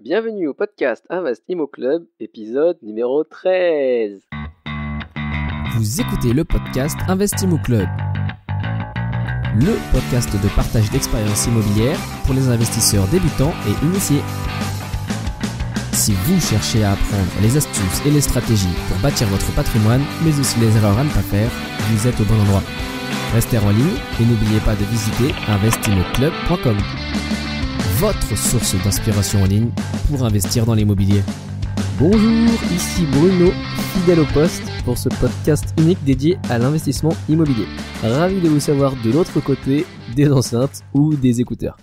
Bienvenue au podcast Invest Immo Club, épisode numéro 13. Vous écoutez le podcast Invest Immo Club, le podcast de partage d'expériences immobilières pour les investisseurs débutants et initiés. Si vous cherchez à apprendre les astuces et les stratégies pour bâtir votre patrimoine, mais aussi les erreurs à ne pas faire, vous êtes au bon endroit. Restez en ligne et n'oubliez pas de visiter investimmoclub.com. Votre source d'inspiration en ligne pour investir dans l'immobilier. Bonjour, ici Bruno, fidèle au poste pour ce podcast unique dédié à l'investissement immobilier. Ravi de vous savoir de l'autre côté des enceintes ou des écouteurs.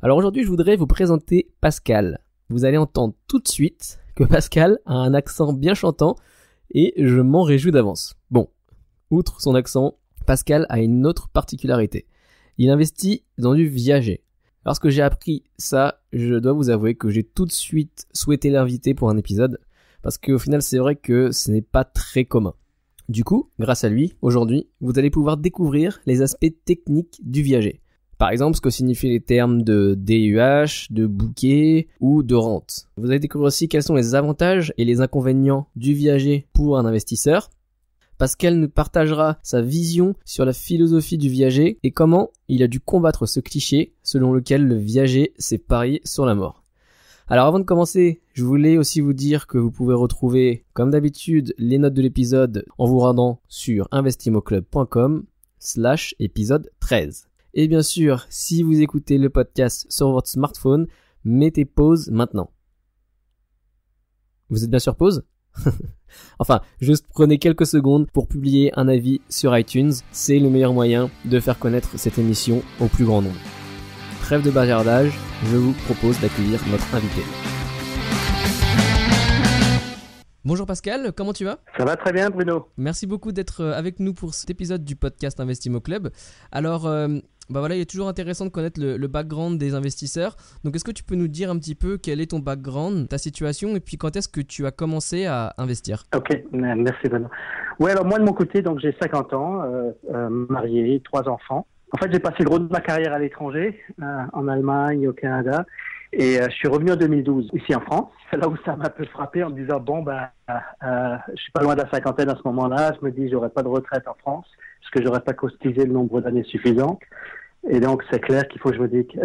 Alors aujourd'hui, je voudrais vous présenter Pascal. Vous allez entendre tout de suite que Pascal a un accent bien chantant et je m'en réjouis d'avance. Bon, outre son accent, Pascal a une autre particularité. Il investit dans du viager. Lorsque j'ai appris ça, je dois vous avouer que j'ai tout de suite souhaité l'inviter pour un épisode, parce qu'au final c'est vrai que ce n'est pas très commun. Du coup, grâce à lui, aujourd'hui, vous allez pouvoir découvrir les aspects techniques du viager. Par exemple, ce que signifient les termes de DUH, de bouquet ou de rente. Vous allez découvrir aussi quels sont les avantages et les inconvénients du viager pour un investisseur. Pascal nous partagera sa vision sur la philosophie du viager et comment il a dû combattre ce cliché selon lequel le viager s'est parié sur la mort. Alors avant de commencer, je voulais aussi vous dire que vous pouvez retrouver, comme d'habitude, les notes de l'épisode en vous rendant sur investimmoclub.com/épisode 13. Et bien sûr, si vous écoutez le podcast sur votre smartphone, mettez pause maintenant. Vous êtes bien sur pause ? Enfin, juste prenez quelques secondes pour publier un avis sur iTunes, c'est le meilleur moyen de faire connaître cette émission au plus grand nombre. Trêve de bavardage, je vous propose d'accueillir notre invité. Bonjour Pascal, comment tu vas ? Ça va très bien Bruno. Merci beaucoup d'être avec nous pour cet épisode du podcast Invest Immo Club. Alors, il est toujours intéressant de connaître le background des investisseurs. Donc, est-ce que tu peux nous dire un petit peu quel est ton background, ta situation, et puis quand est-ce que tu as commencé à investir ? Ok, merci Bruno. Ouais, alors moi de mon côté, donc j'ai 50 ans, marié, 3 enfants. En fait, j'ai passé le gros de ma carrière à l'étranger, en Allemagne, au Canada, et je suis revenu en 2012 ici en France. C'est là où ça m'a un peu frappé en me disant je suis pas loin de la cinquantaine à ce moment-là. Je me dis j'aurai pas de retraite en France parce que j'aurais pas cotisé le nombre d'années suffisant. Et donc, c'est clair qu'il faut que je me dis que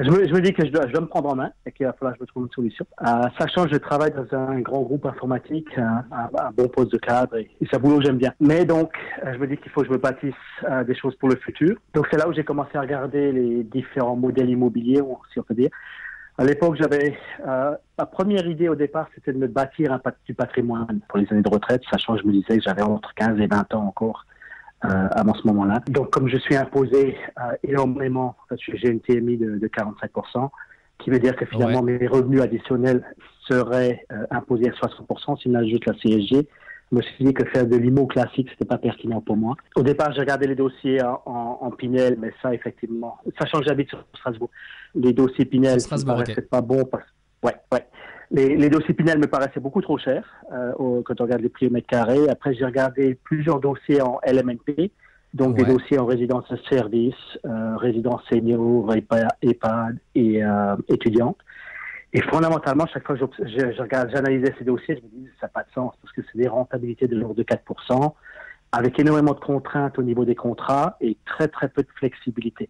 je dois me prendre en main et qu'il va falloir que je me trouve une solution. Sachant que je travaille dans un grand groupe informatique, un bon poste de cadre et c'est un boulot que j'aime bien. Mais donc, je me dis qu'il faut que je me bâtisse des choses pour le futur. Donc, c'est là où j'ai commencé à regarder les différents modèles immobiliers, si on peut dire. À l'époque, j'avais ma première idée au départ, c'était de me bâtir du patrimoine pour les années de retraite, sachant que je me disais que j'avais entre 15 et 20 ans encore. À ce moment-là. Donc, comme je suis imposé énormément, j'ai une TMI de 45%, qui veut dire que finalement mes revenus additionnels seraient imposés à 60% si on ajoute la CSG. Je me suis dit que faire de l'IMO classique, c'était pas pertinent pour moi. Au départ, j'ai regardé les dossiers en Pinel, mais ça, effectivement, sachant que j'habite sur Strasbourg, les dossiers Pinel ne paraissaient pas bons parce que, Les dossiers Pinel me paraissaient beaucoup trop chers quand on regarde les prix au mètre carré. Après, j'ai regardé plusieurs dossiers en LMNP, donc des dossiers en résidence de service, résidence senior, EHPAD et étudiante. Et fondamentalement, chaque fois que j'analysais ces dossiers, je me disais ça n'a pas de sens parce que c'est des rentabilités de l'ordre de 4%, avec énormément de contraintes au niveau des contrats et très très peu de flexibilité.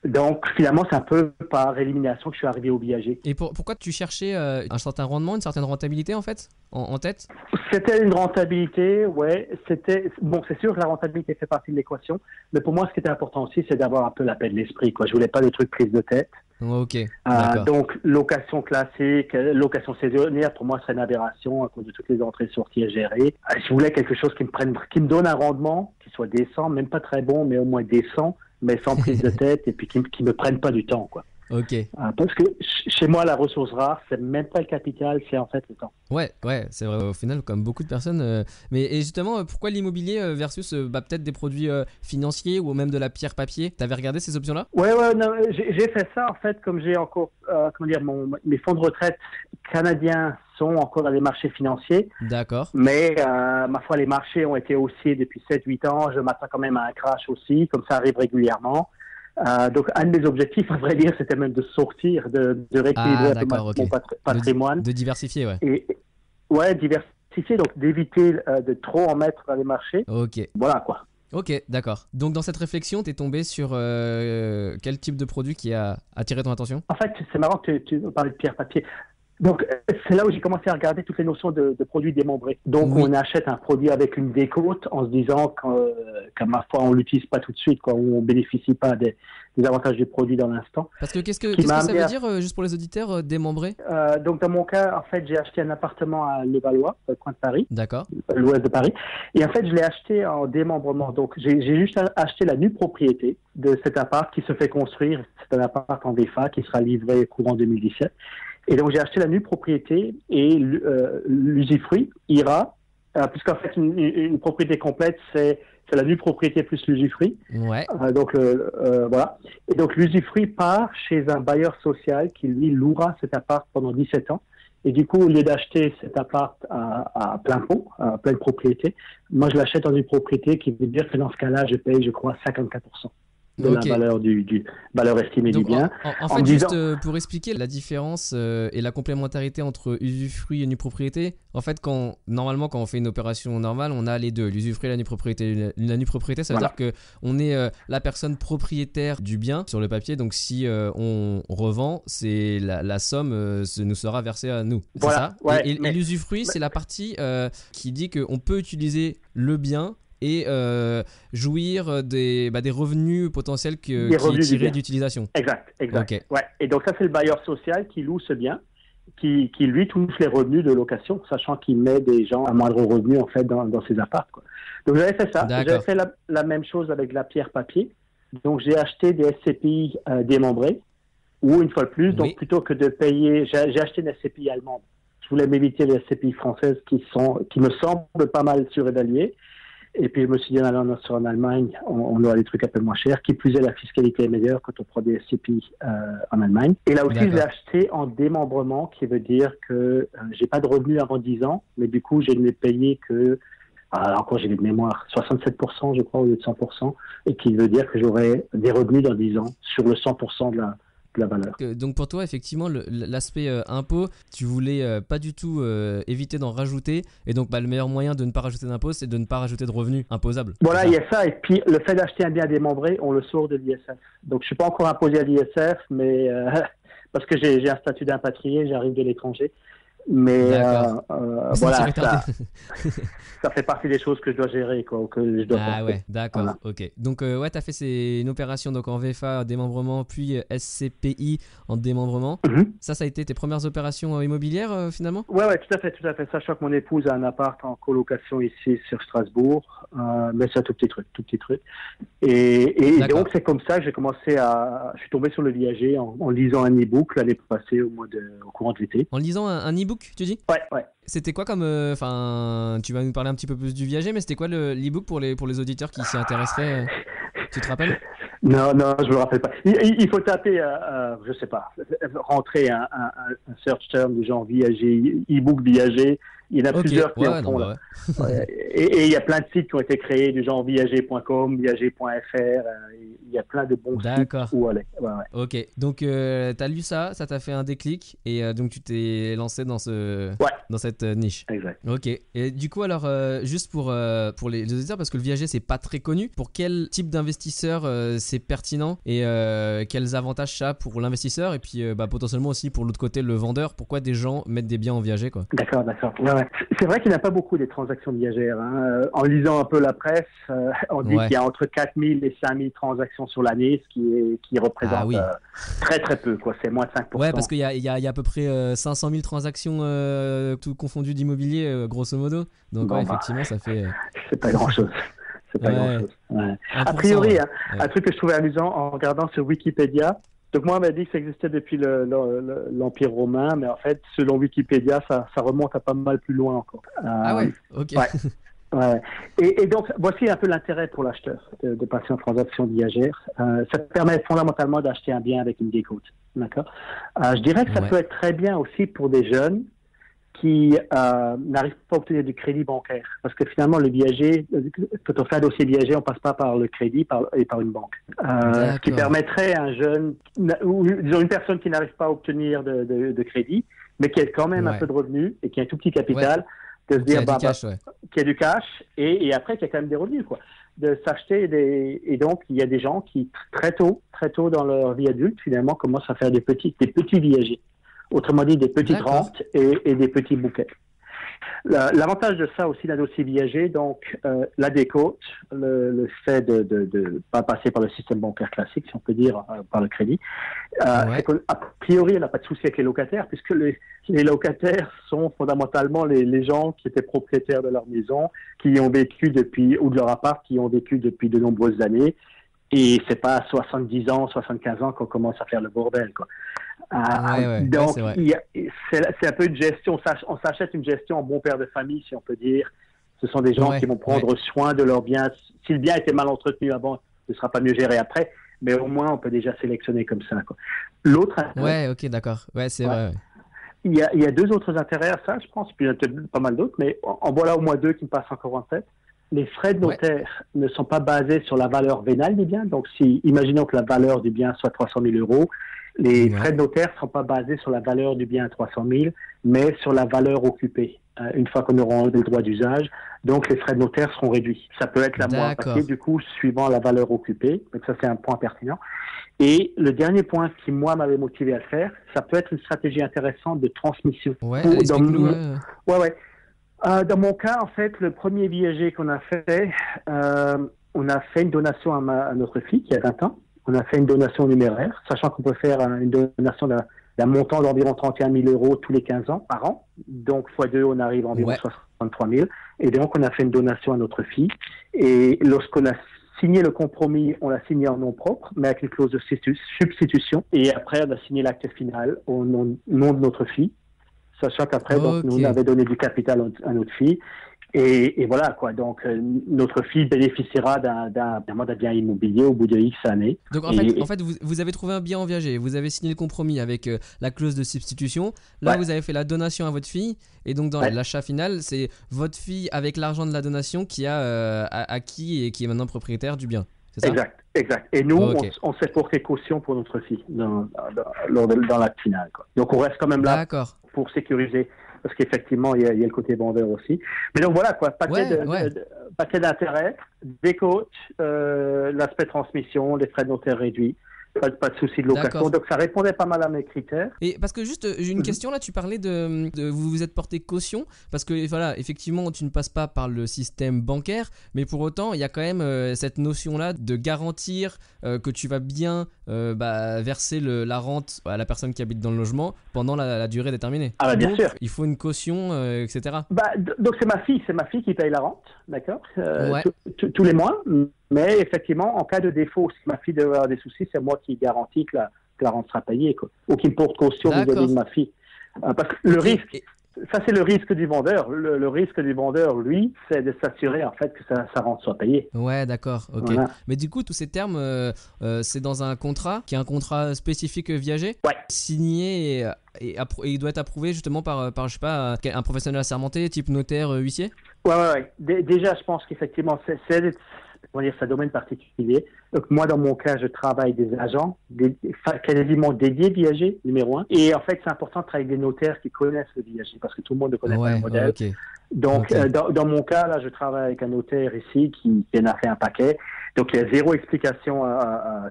Donc, finalement, c'est un peu par élimination que je suis arrivé au viager. Et pourquoi tu cherchais un certain rendement, une certaine rentabilité, en fait, en tête ? C'était une rentabilité, ouais. C'est sûr que la rentabilité fait partie de l'équation. Mais pour moi, ce qui était important aussi, c'est d'avoir un peu la paix de l'esprit, quoi. Je voulais pas des trucs prise de tête. Ok, d'accord. Donc, location classique, location saisonnière, pour moi, serait une aberration à cause de toutes les entrées et sorties à gérer. Je voulais quelque chose qui me donne un rendement, qui soit décent, même pas très bon, mais au moins décent, mais sans prise de tête et puis qui me prennent pas du temps, quoi. Ok. Parce que chez moi, la ressource rare, c'est même pas le capital, c'est en fait le temps. Ouais, c'est vrai. Au final, comme beaucoup de personnes. Mais justement, pourquoi l'immobilier versus peut-être des produits financiers ou même de la pierre papier ? T'avais regardé ces options-là ? Ouais, non, j'ai fait ça en fait, comme j'ai encore, mes fonds de retraite canadiens sont encore dans les marchés financiers. D'accord. Mais ma foi, les marchés ont été haussiers depuis 7-8 ans. Je m'attends quand même à un crash aussi, comme ça arrive régulièrement. Donc, un de mes objectifs, à vrai dire, c'était même de sortir, de rééquilibrer un peu mon patrimoine. De diversifier, ouais. Et diversifier, donc d'éviter de trop en mettre dans les marchés. Ok. Voilà, quoi. Ok, d'accord. Donc, dans cette réflexion, tu es tombé sur quel type de produit qui a attiré ton attention? En fait, c'est marrant que tu parlais de pierre-papier. Donc, c'est là où j'ai commencé à regarder toutes les notions de produits démembrés. Donc, oui. On achète un produit avec une décote en se disant qu'à ma foi, on l'utilise pas tout de suite, quoi, ou on bénéficie pas des avantages du produit dans l'instant. Parce que qu'est-ce que ça veut dire, juste pour les auditeurs, démembré? Donc, dans mon cas, en fait, j'ai acheté un appartement à Levallois, au coin de Paris. D'accord. L'ouest de Paris. Et en fait, je l'ai acheté en démembrement. Donc, j'ai juste acheté la nue propriété de cet appart qui se fait construire. C'est un appart en VFA qui sera livré courant 2017. Et donc, j'ai acheté la nue propriété et l'usufruit ira, puisqu'en fait, une propriété complète, c'est la nue propriété plus l'usufruit. Ouais. Donc, voilà. Et donc, l'usufruit part chez un bailleur social qui, lui, louera cet appart pendant 17 ans. Et du coup, au lieu d'acheter cet appart à plein pot, à pleine propriété, moi, je l'achète en une propriété qui veut dire que dans ce cas-là, je paye, je crois, 54% de la valeur valeur estimée du bien. En fait, juste pour expliquer la différence et la complémentarité entre usufruit et nue propriété, en fait, normalement, quand on fait une opération normale, on a les deux, l'usufruit et la nue propriété. La nue propriété, ça veut dire qu'on est la personne propriétaire du bien sur le papier. Donc, si on revend, c'est la somme nous sera versée à nous. C'est ça. Et l'usufruit, c'est la partie qui dit qu'on peut utiliser le bien et jouir des revenus potentiels qui est tiré d'utilisation. Exact. Okay. Ouais. Et donc ça, c'est le bailleur social qui loue ce bien, qui lui touche les revenus de location, sachant qu'il met des gens à moindre revenu en fait dans ses apparts, quoi. Donc j'avais fait ça. D'accord. J'avais fait la même chose avec la pierre papier. Donc j'ai acheté des SCPI démembrés, ou une fois de plus, donc plutôt que de payer, j'ai acheté une SCPI allemande. Je voulais m'éviter les SCPI françaises qui me semblent pas mal surévaluées. Et puis, je me suis dit, en allant en Allemagne, on aura des trucs un peu moins chers. Qui plus est, la fiscalité est meilleure quand on prend des SCPI en Allemagne. Et là aussi, je l'ai acheté en démembrement, qui veut dire que j'ai pas de revenus avant 10 ans, mais du coup, je ne l'ai payé que, encore j'ai de mémoire, 67%, je crois, au lieu de 100%, et qui veut dire que j'aurai des revenus dans 10 ans sur le 100% de la valeur. Donc pour toi, effectivement, l'aspect impôt, tu voulais pas du tout éviter d'en rajouter, et donc le meilleur moyen de ne pas rajouter d'impôt, c'est de ne pas rajouter de revenus imposables. Voilà, il y a ça, et puis le fait d'acheter un bien démembré, on le sort de l'ISF. Donc je suis pas encore imposé à l'ISF, mais parce que j'ai un statut d'impatrié, j'arrive de l'étranger. Mais voilà, ça fait partie des choses que je dois gérer, quoi, que je dois faire. Ouais, d'accord, voilà. Ok. Donc t'as fait une opération donc en VFA démembrement, puis SCPI en démembrement. Ça a été tes premières opérations immobilières finalement? Ouais, tout à fait. Sachant que mon épouse a un appart en colocation ici sur Strasbourg, mais c'est un tout petit truc. Et donc c'est comme ça que j'ai commencé je suis tombé sur le viager en lisant un e-book l'année passée au courant de l'été. En lisant un e-book, tu dis? Ouais. C'était quoi comme... tu vas nous parler un petit peu plus du viager, mais c'était quoi l'e-book pour les auditeurs qui s'y intéresseraient? Tu te rappelles? Non, je me rappelle pas. Il faut taper, je sais pas, rentrer un search term du genre viager, e-book viager. Il y en a plusieurs qui en font. Et il y a plein de sites qui ont été créés du genre viager.com, viager.fr. Il y a plein de bons sites où aller. Ouais. Ok, donc tu as lu ça t'a fait un déclic et donc tu t'es lancé dans cette niche. Exact. Ok, et du coup alors juste pour les auditeurs, parce que le viager c'est pas très connu, pour quel type d'investisseur c'est pertinent et quels avantages ça a pour l'investisseur et puis potentiellement aussi pour l'autre côté le vendeur, pourquoi des gens mettent des biens en viager, quoi? D'accord. Ouais. C'est vrai qu'il n'y a pas beaucoup des transactions viagères. En lisant un peu la presse, on dit qu'il y a entre 4000 et 5000 transactions sur l'année, ce qui représente très très peu, quoi. C'est moins de 5%. Ouais, parce qu'il y a à peu près 500 000 transactions tout confondu d'immobilier, grosso modo. Donc effectivement, ça fait... C'est pas grand-chose. Ouais. A priori, un truc que je trouvais amusant en regardant sur Wikipédia. Donc moi, on m'a dit que ça existait depuis l'Empire romain, mais en fait, selon Wikipédia, ça remonte à pas mal plus loin encore. Ok. Ouais. Et donc, voici un peu l'intérêt pour l'acheteur de passer en transaction viagère. Ça permet fondamentalement d'acheter un bien avec une décote. D'accord. Je dirais que ça peut être très bien aussi pour des jeunes qui n'arrivent pas à obtenir du crédit bancaire. Parce que finalement, le viager, quand on fait un dossier viager, on passe pas par le crédit et par une banque. Ce qui permettrait à un jeune, ou disons une personne qui n'arrive pas à obtenir de crédit, mais qui a quand même un peu de revenus et qui a un tout petit capital, de se dire qui a du cash et après qui a quand même des revenus, quoi. De s'acheter et donc il y a des gens qui très tôt dans leur vie adulte finalement commencent à faire des petits viagers. Autrement dit, des petites rentes et des petits bouquets. L'avantage de ça aussi, d'un dossier viager, donc la décote, le fait de pas passer par le système bancaire classique, si on peut dire, par le crédit, c'est qu'a priori, on n'a pas de souci avec les locataires, puisque les locataires sont fondamentalement les gens qui étaient propriétaires de leur maison, qui ont vécu ou de leur appart, qui ont vécu depuis de nombreuses années. Et c'est pas à 70 ans, 75 ans qu'on commence à faire le bordel, quoi. Donc, c'est un peu une gestion. On s'achète une gestion en bon père de famille, si on peut dire. Ce sont des gens qui vont prendre soin de leur bien. Si le bien était mal entretenu avant, ce ne sera pas mieux géré après. Mais au moins, on peut déjà sélectionner comme ça, quoi. L'autre. D'accord. C'est vrai. Il y a deux autres intérêts à ça, je pense. Puis il y en a peut-être pas mal d'autres, mais en voilà au moins deux qui me passent encore en tête. Les frais de notaire ne sont pas basés sur la valeur vénale du bien. Donc, imaginons que la valeur du bien soit 300 000 euros, les frais de notaire ne sont pas basés sur la valeur du bien à 300 000, mais sur la valeur occupée, une fois qu'on aura enlevé le droit d'usage. Donc, les frais de notaire seront réduits. Ça peut être la moitié, du coup, suivant la valeur occupée. Donc, ça, c'est un point pertinent. Et le dernier point qui, moi, m'avait motivé à le faire, ça peut être une stratégie intéressante de transmission. Dans mon cas, en fait, le premier viager qu'on a fait, on a fait une donation à notre fille qui a 20 ans. On a fait une donation numéraire, sachant qu'on peut faire une donation d'un montant d'environ 31 000 euros tous les 15 ans par an. Donc, x2, on arrive à environ 63 000. Et donc, on a fait une donation à notre fille. Et lorsqu'on a signé le compromis, on l'a signé en nom propre, mais avec une clause de substitution. Et après, on a signé l'acte final au nom de notre fille. Sachant qu'après, donc, nous, on avait donné du capital à notre fille. Et voilà, quoi. Donc, notre fille bénéficiera d'un bien immobilier au bout de X années. Donc, en fait, vous avez trouvé un bien en viager. Vous avez signé le compromis avec la clause de substitution. Là, vous avez fait la donation à votre fille. Et donc, dans l'achat final, c'est votre fille, avec l'argent de la donation, qui a acquis et qui est maintenant propriétaire du bien. C'est ça ? Exact. Et nous, on s'est porté caution pour notre fille dans l'acte final, quoi. Donc, on reste quand même là pour sécuriser. Parce qu'effectivement, il y a le côté vendeur aussi. Mais donc voilà, quoi, paquet d'intérêts, décote, l'aspect transmission, les frais de notaire réduits, pas de souci de location. Donc ça répondait pas mal à mes critères. Et parce que juste, j'ai une question là, tu parlais de vous vous êtes porté caution, parce que voilà, effectivement, tu ne passes pas par le système bancaire, mais pour autant, il y a quand même cette notion-là de garantir que tu vas bien verser la rente à la personne qui habite dans le logement pendant la durée déterminée. Ah bah bien sûr. Il faut une caution, etc. Donc c'est ma fille qui paye la rente, d'accord, tous les mois. Mais effectivement, en cas de défaut, si ma fille devait avoir des soucis, c'est moi qui garantis que la rente sera payée, quoi, ou qui me porte caution vis-à-vis de ma fille. Parce que le risque, ça c'est le risque du vendeur. Le risque du vendeur, lui, c'est de s'assurer en fait que sa rente soit payée. Ouais, d'accord, ok. Voilà. Mais du coup, tous ces termes, c'est dans un contrat, qui est un contrat spécifique viager, signé et il doit être approuvé justement par je sais pas, un professionnel assermenté, type notaire, huissier. Ouais. Déjà, je pense qu'effectivement, on va dire, c'est un domaine particulier. Donc, moi, dans mon cas, je travaille des agents quasiment dédiés viager, numéro 1. Et en fait, c'est important de travailler avec des notaires qui connaissent le viager, parce que tout le monde ne connaît pas le modèle. Okay. Donc, dans mon cas, là, je travaille avec un notaire ici qui en a fait un paquet. Donc, il y a zéro explication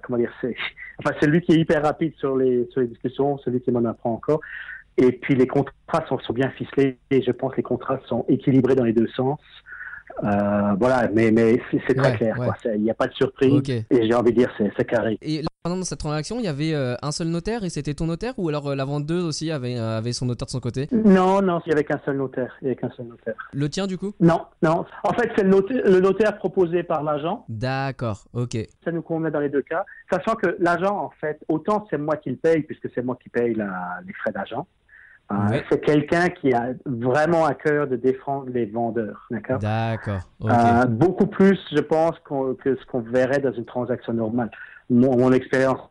comment dire, c'est lui qui est hyper rapide sur les discussions, celui qui m'en apprend encore. Et puis, les contrats sont bien ficelés et je pense que les contrats sont équilibrés dans les deux sens. Voilà, mais c'est très clair, quoi. Il n'y a pas de surprise et j'ai envie de dire c'est carré. Et là, dans cette transaction, il y avait un seul notaire et c'était ton notaire, ou alors la vendeuse aussi avait son notaire de son côté? Non, il n'y avait qu'un seul notaire. Le tien, du coup? Non. En fait, c'est le notaire proposé par l'agent. D'accord, ok. Ça nous convenait dans les deux cas, sachant que l'agent, en fait, autant c'est moi qui le paye, puisque c'est moi qui paye les frais d'agent. C'est quelqu'un qui a vraiment à cœur de défendre les vendeurs, d'accord. Okay. Beaucoup plus, je pense, que ce qu'on verrait dans une transaction normale. Mon expérience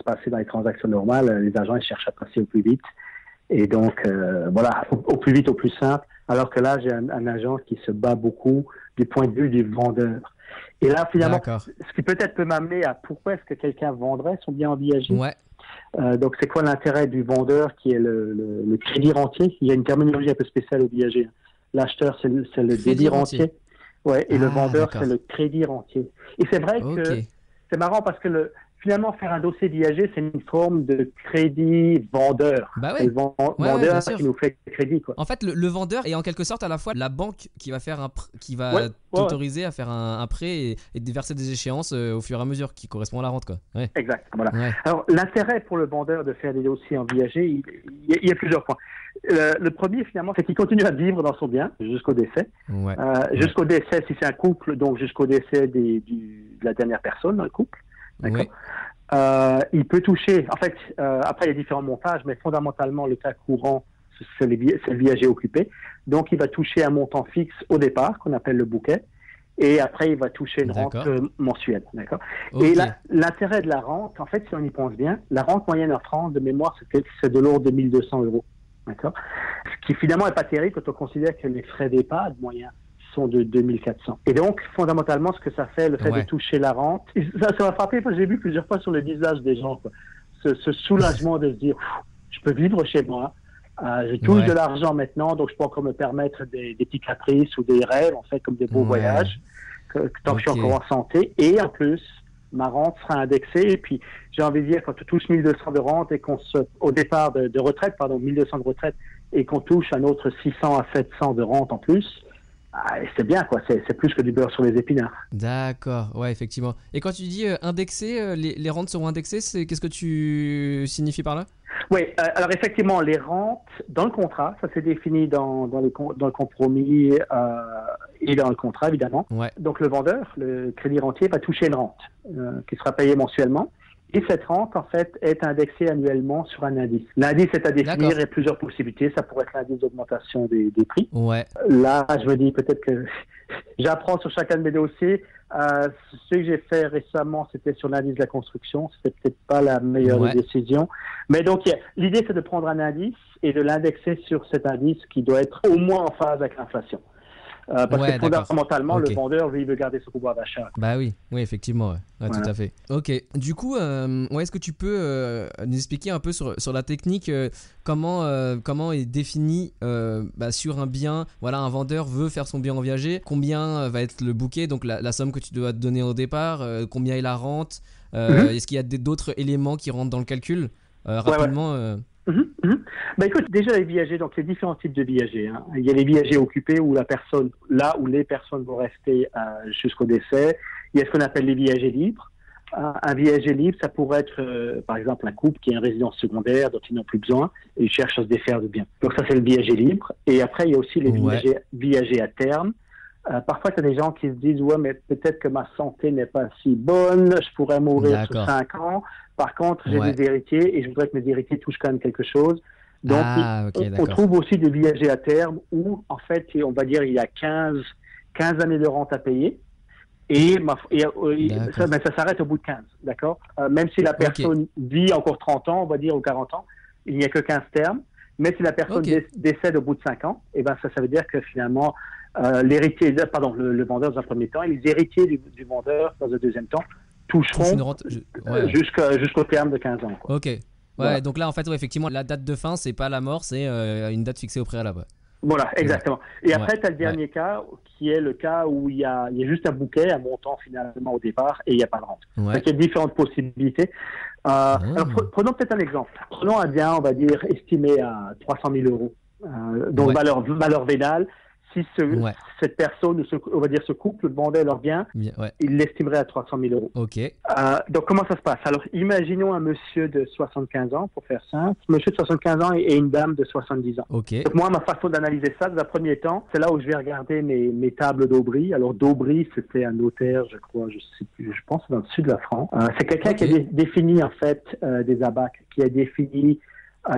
passée dans les transactions normales, les agents ils cherchent à passer au plus vite Et donc, voilà, au plus vite, au plus simple. Alors que là, j'ai un agent qui se bat beaucoup du point de vue du vendeur. Et là, finalement, ce qui peut-être peut m'amener à pourquoi est-ce que quelqu'un vendrait son bien en viager. Ouais. Donc, c'est quoi l'intérêt du vendeur qui est le crédit rentier? Il y a une terminologie un peu spéciale au viager. L'acheteur, c'est le débit rentier. Ouais, et le vendeur, c'est le crédit rentier. Et c'est vrai que c'est marrant parce que finalement, faire un dossier viager, c'est une forme de crédit vendeur. Bah ouais. C'est le vendeur qui nous fait crédit, quoi. En fait, le vendeur est en quelque sorte à la fois la banque qui va faire qui va t'autoriser à faire un prêt et de verser des échéances au fur et à mesure qui correspond à la rente, quoi. Ouais. Exact. Voilà. Ouais. Alors, l'intérêt pour le vendeur de faire des dossiers en viager, il y a plusieurs points. Le premier, finalement, c'est qu'il continue à vivre dans son bien jusqu'au décès. Ouais. Jusqu'au décès, si c'est un couple, donc jusqu'au décès de la dernière personne dans le couple. D'accord. Il peut toucher, en fait, après il y a différents montages, mais fondamentalement le cas courant, c'est le viager occupé. Donc il va toucher un montant fixe au départ, qu'on appelle le bouquet, et après il va toucher une rente mensuelle. D'accord. Et l'intérêt de la rente, en fait, si on y pense bien, la rente moyenne en France, de mémoire, c'est de l'ordre de 1 200 €. D'accord. Ce qui finalement n'est pas terrible quand on considère que les frais d'EHPAD moyens sont de 2400. Et donc, fondamentalement, ce que ça fait, le fait de toucher la rente, ça m'a frappé parce que j'ai vu plusieurs fois sur le visage des gens, quoi, ce soulagement de se dire, je peux vivre chez moi, je touche de l'argent maintenant, donc je peux encore me permettre des petits caprices ou des rêves, en fait, comme des beaux voyages, tant que je suis encore en santé. Et en plus, ma rente sera indexée. Et puis, j'ai envie de dire, quand tu touches 1200 de rente et au départ de retraite, 1200 de retraite, et qu'on touche un autre 600 à 700 de rente en plus, c'est bien, quoi. C'est plus que du beurre sur les épinards. D'accord, ouais, effectivement. Et quand tu dis indexé, les rentes seront indexées, qu'est-ce que tu signifies par là? Oui, alors effectivement, les rentes, dans le contrat, ça c'est défini dans le compromis et dans le contrat, évidemment. Ouais. Donc le vendeur, le crédit rentier, va toucher une rente qui sera payée mensuellement. Et cette rente, en fait, est indexée annuellement sur un indice. L'indice est à définir et plusieurs possibilités. Ça pourrait être l'indice d'augmentation des prix. Ouais. Là, je me dis peut-être que j'apprends sur chacun de mes dossiers. Ce que j'ai fait récemment, c'était sur l'indice de la construction. C'était peut-être pas la meilleure des décisions. Mais donc, l'idée, c'est de prendre un indice et de l'indexer sur cet indice qui doit être au moins en phase avec l'inflation. Parce que fondamentalement, le vendeur, lui, il veut garder son pouvoir d'achat. Bah oui, effectivement, tout à fait. Ok, du coup, est-ce que tu peux nous expliquer un peu sur la technique, comment est défini sur un bien, voilà, un vendeur veut faire son bien en viager, combien va être le bouquet, donc la somme que tu dois te donner au départ, combien est la rente, est-ce qu'il y a d'autres éléments qui rentrent dans le calcul rapidement Bah écoute, déjà les viagers, donc il y a différents types de viagers. Hein. Il y a les viagers occupés où les personnes vont rester jusqu'au décès. Il y a ce qu'on appelle les viagers libres. Un viager libre, ça pourrait être par exemple un couple qui a une résidence secondaire dont ils n'ont plus besoin et ils cherchent à se défaire de bien. Donc ça c'est le viager libre. Et après il y a aussi les viagers à terme. Parfois, tu as des gens qui se disent « Ouais, mais peut-être que ma santé n'est pas si bonne, je pourrais mourir sous 5 ans. Par contre, j'ai des héritiers et je voudrais que mes héritiers touchent quand même quelque chose. » Donc, on trouve aussi des viagers à terme où, en fait, on va dire il y a 15 années de rente à payer et ça s'arrête au bout de 15, d'accord. Même si la personne vit encore 30 ans, on va dire, ou 40 ans, il n'y a que 15 termes. Mais si la personne décède au bout de 5 ans, et ça veut dire que finalement, le vendeur dans un premier temps et les héritiers du vendeur dans un deuxième temps toucheront jusqu'au terme de 15 ans. Quoi. Ok. Ouais, voilà. Donc là, en fait, effectivement, la date de fin, c'est pas la mort, c'est une date fixée au préalable. Voilà, exactement. Et après, tu as le dernier cas, qui est le cas où il y a juste un bouquet, un montant finalement au départ, et il n'y a pas de rente. Donc, il y a différentes possibilités. Alors, prenons peut-être un exemple. Prenons un bien, on va dire, estimé à 300 000 €. Donc, valeur vénale. Si cette personne, on va dire ce couple, vendait leur bien, il l'estimerait à 300 000 €. Ok. Donc, comment ça se passe? Alors, imaginons un monsieur de 75 ans, pour faire simple. Monsieur de 75 ans et une dame de 70 ans. Ok. Donc, moi, ma façon d'analyser ça, dans un premier temps, c'est là où je vais regarder mes tables d'Aubry. Alors, d'Aubry, c'était un notaire, je crois, je pense, dans le sud de la France. C'est quelqu'un qui a défini, en fait, des ABAC, qui a défini,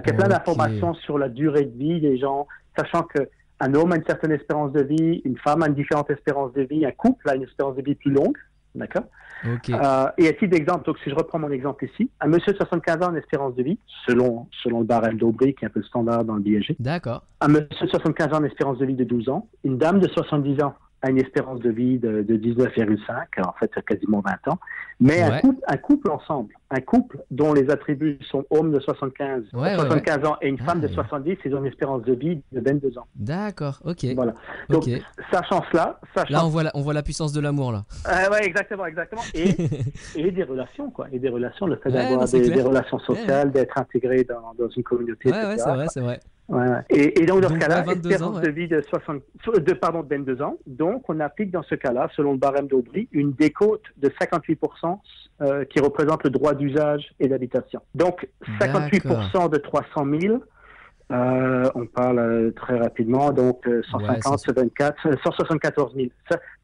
qui a plein d'informations sur la durée de vie des gens, sachant que un homme a une certaine espérance de vie, une femme a une différente espérance de vie, un couple a une espérance de vie plus longue, d'accord? Ok. Et à titre d'exemple, donc si je reprends mon exemple ici, un monsieur de 75 ans en espérance de vie, selon le barème d'Aubry, qui est un peu le standard dans le BIG. D'accord. Un monsieur de 75 ans en espérance de vie de 12 ans, une dame de 70 ans a une espérance de vie de 19,5, en fait c'est quasiment 20 ans, mais un couple ensemble, un couple dont les attributs sont homme de 75 ans et une femme de 70, ils ont une espérance de vie de 22 ans. D'accord, ok. Voilà. Donc, sachant cela... Là, on voit la puissance de l'amour, là. Ouais, exactement. Et des relations, quoi. Et des relations, le fait d'avoir des relations sociales, d'être intégré dans une communauté, etc. Ouais, c'est vrai. Ouais. Et donc, dans ce cas-là, 22 ans, de vie de 22 ans. Donc, on applique dans ce cas-là, selon le barème d'Aubry, une décote de 58% qui représente le droit d'usage et d'habitation. Donc, 58% de 300 000, on parle très rapidement, donc 150, 174 000.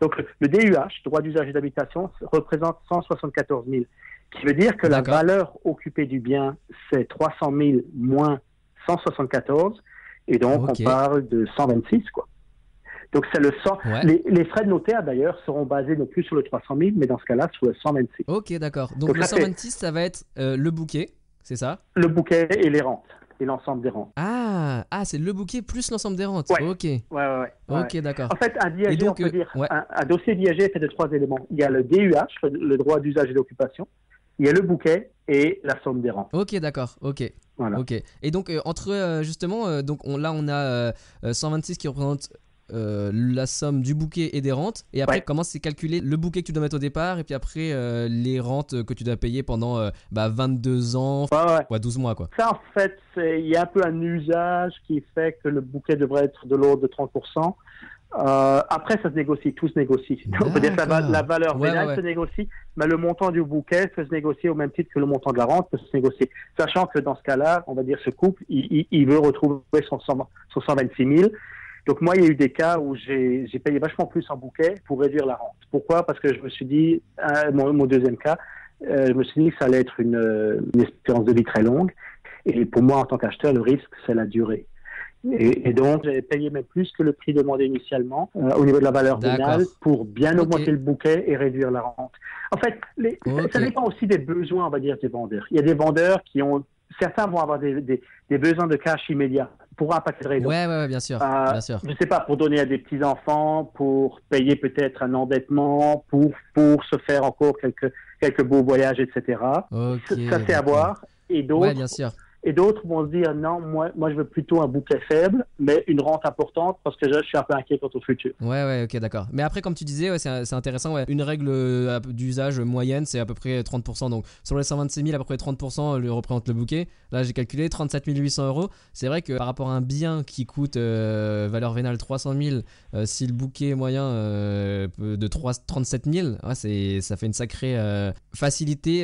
Donc, le DUH, droit d'usage et d'habitation, représente 174 000, qui veut dire que la valeur occupée du bien, c'est 300 000 moins 174, et donc on parle de 126, quoi. Donc c'est le 100. Les frais de notaire d'ailleurs seront basés non plus sur le 300 000, mais dans ce cas-là sur le 126. Ok, d'accord. Donc le 126, ça va être le bouquet, c'est ça? Le bouquet et les rentes, et l'ensemble des rentes. Ah, c'est le bouquet plus l'ensemble des rentes. Ouais. Ok. Ouais. Ok, d'accord. En fait, un DIAG, on peut dire, un dossier DIAG est fait de 3 éléments. Il y a le DUH, le droit d'usage et d'occupation. Il y a le bouquet et la somme des rentes. Ok, d'accord. Ok. Voilà. Ok. Et donc entre justement, donc on a 126 qui représente la somme du bouquet et des rentes. Et après, comment c'est calculé le bouquet que tu dois mettre au départ et puis après les rentes que tu dois payer pendant 22 ans, 12 mois, quoi. Ça, en fait, il y a un peu un usage qui fait que le bouquet devrait être de l'ordre de 30%. Après, ça se négocie, tout se négocie. On peut dire que la valeur vénale se négocie, mais le montant du bouquet peut se négocier au même titre que le montant de la rente peut se négocier. Sachant que dans ce cas-là, on va dire ce couple, il veut retrouver son 126 000. Donc moi, il y a eu des cas où j'ai payé vachement plus en bouquet pour réduire la rente. Pourquoi? Parce que je me suis dit, mon deuxième cas, je me suis dit que ça allait être une espérance de vie très longue. Et pour moi, en tant qu'acheteur, le risque, c'est la durée. Et donc, j'avais payé même plus que le prix demandé initialement au niveau de la valeur vénale pour bien augmenter le bouquet et réduire la rente. En fait, ça dépend aussi des besoins, on va dire, des vendeurs. Il y a des vendeurs certains vont avoir des besoins de cash immédiat pour un paquet de raisons. Ouais, bien sûr. Je sais pas, pour donner à des petits-enfants, pour payer peut-être un endettement, pour se faire encore quelques beaux voyages, etc. Ça, c'est à voir. Et d'autres, bien sûr. Et d'autres vont se dire non, moi je veux plutôt un bouquet faible, mais une rente importante parce que je suis un peu inquiet quant au futur. Ouais, ok, d'accord. Mais après, comme tu disais, c'est intéressant. Une règle d'usage moyenne, c'est à peu près 30%. Donc sur les 126 000, à peu près 30% représente le bouquet. Là, j'ai calculé 37 800 €. C'est vrai que par rapport à un bien qui coûte valeur vénale 300 000, si le bouquet moyen de 37 000, ça fait une sacrée facilité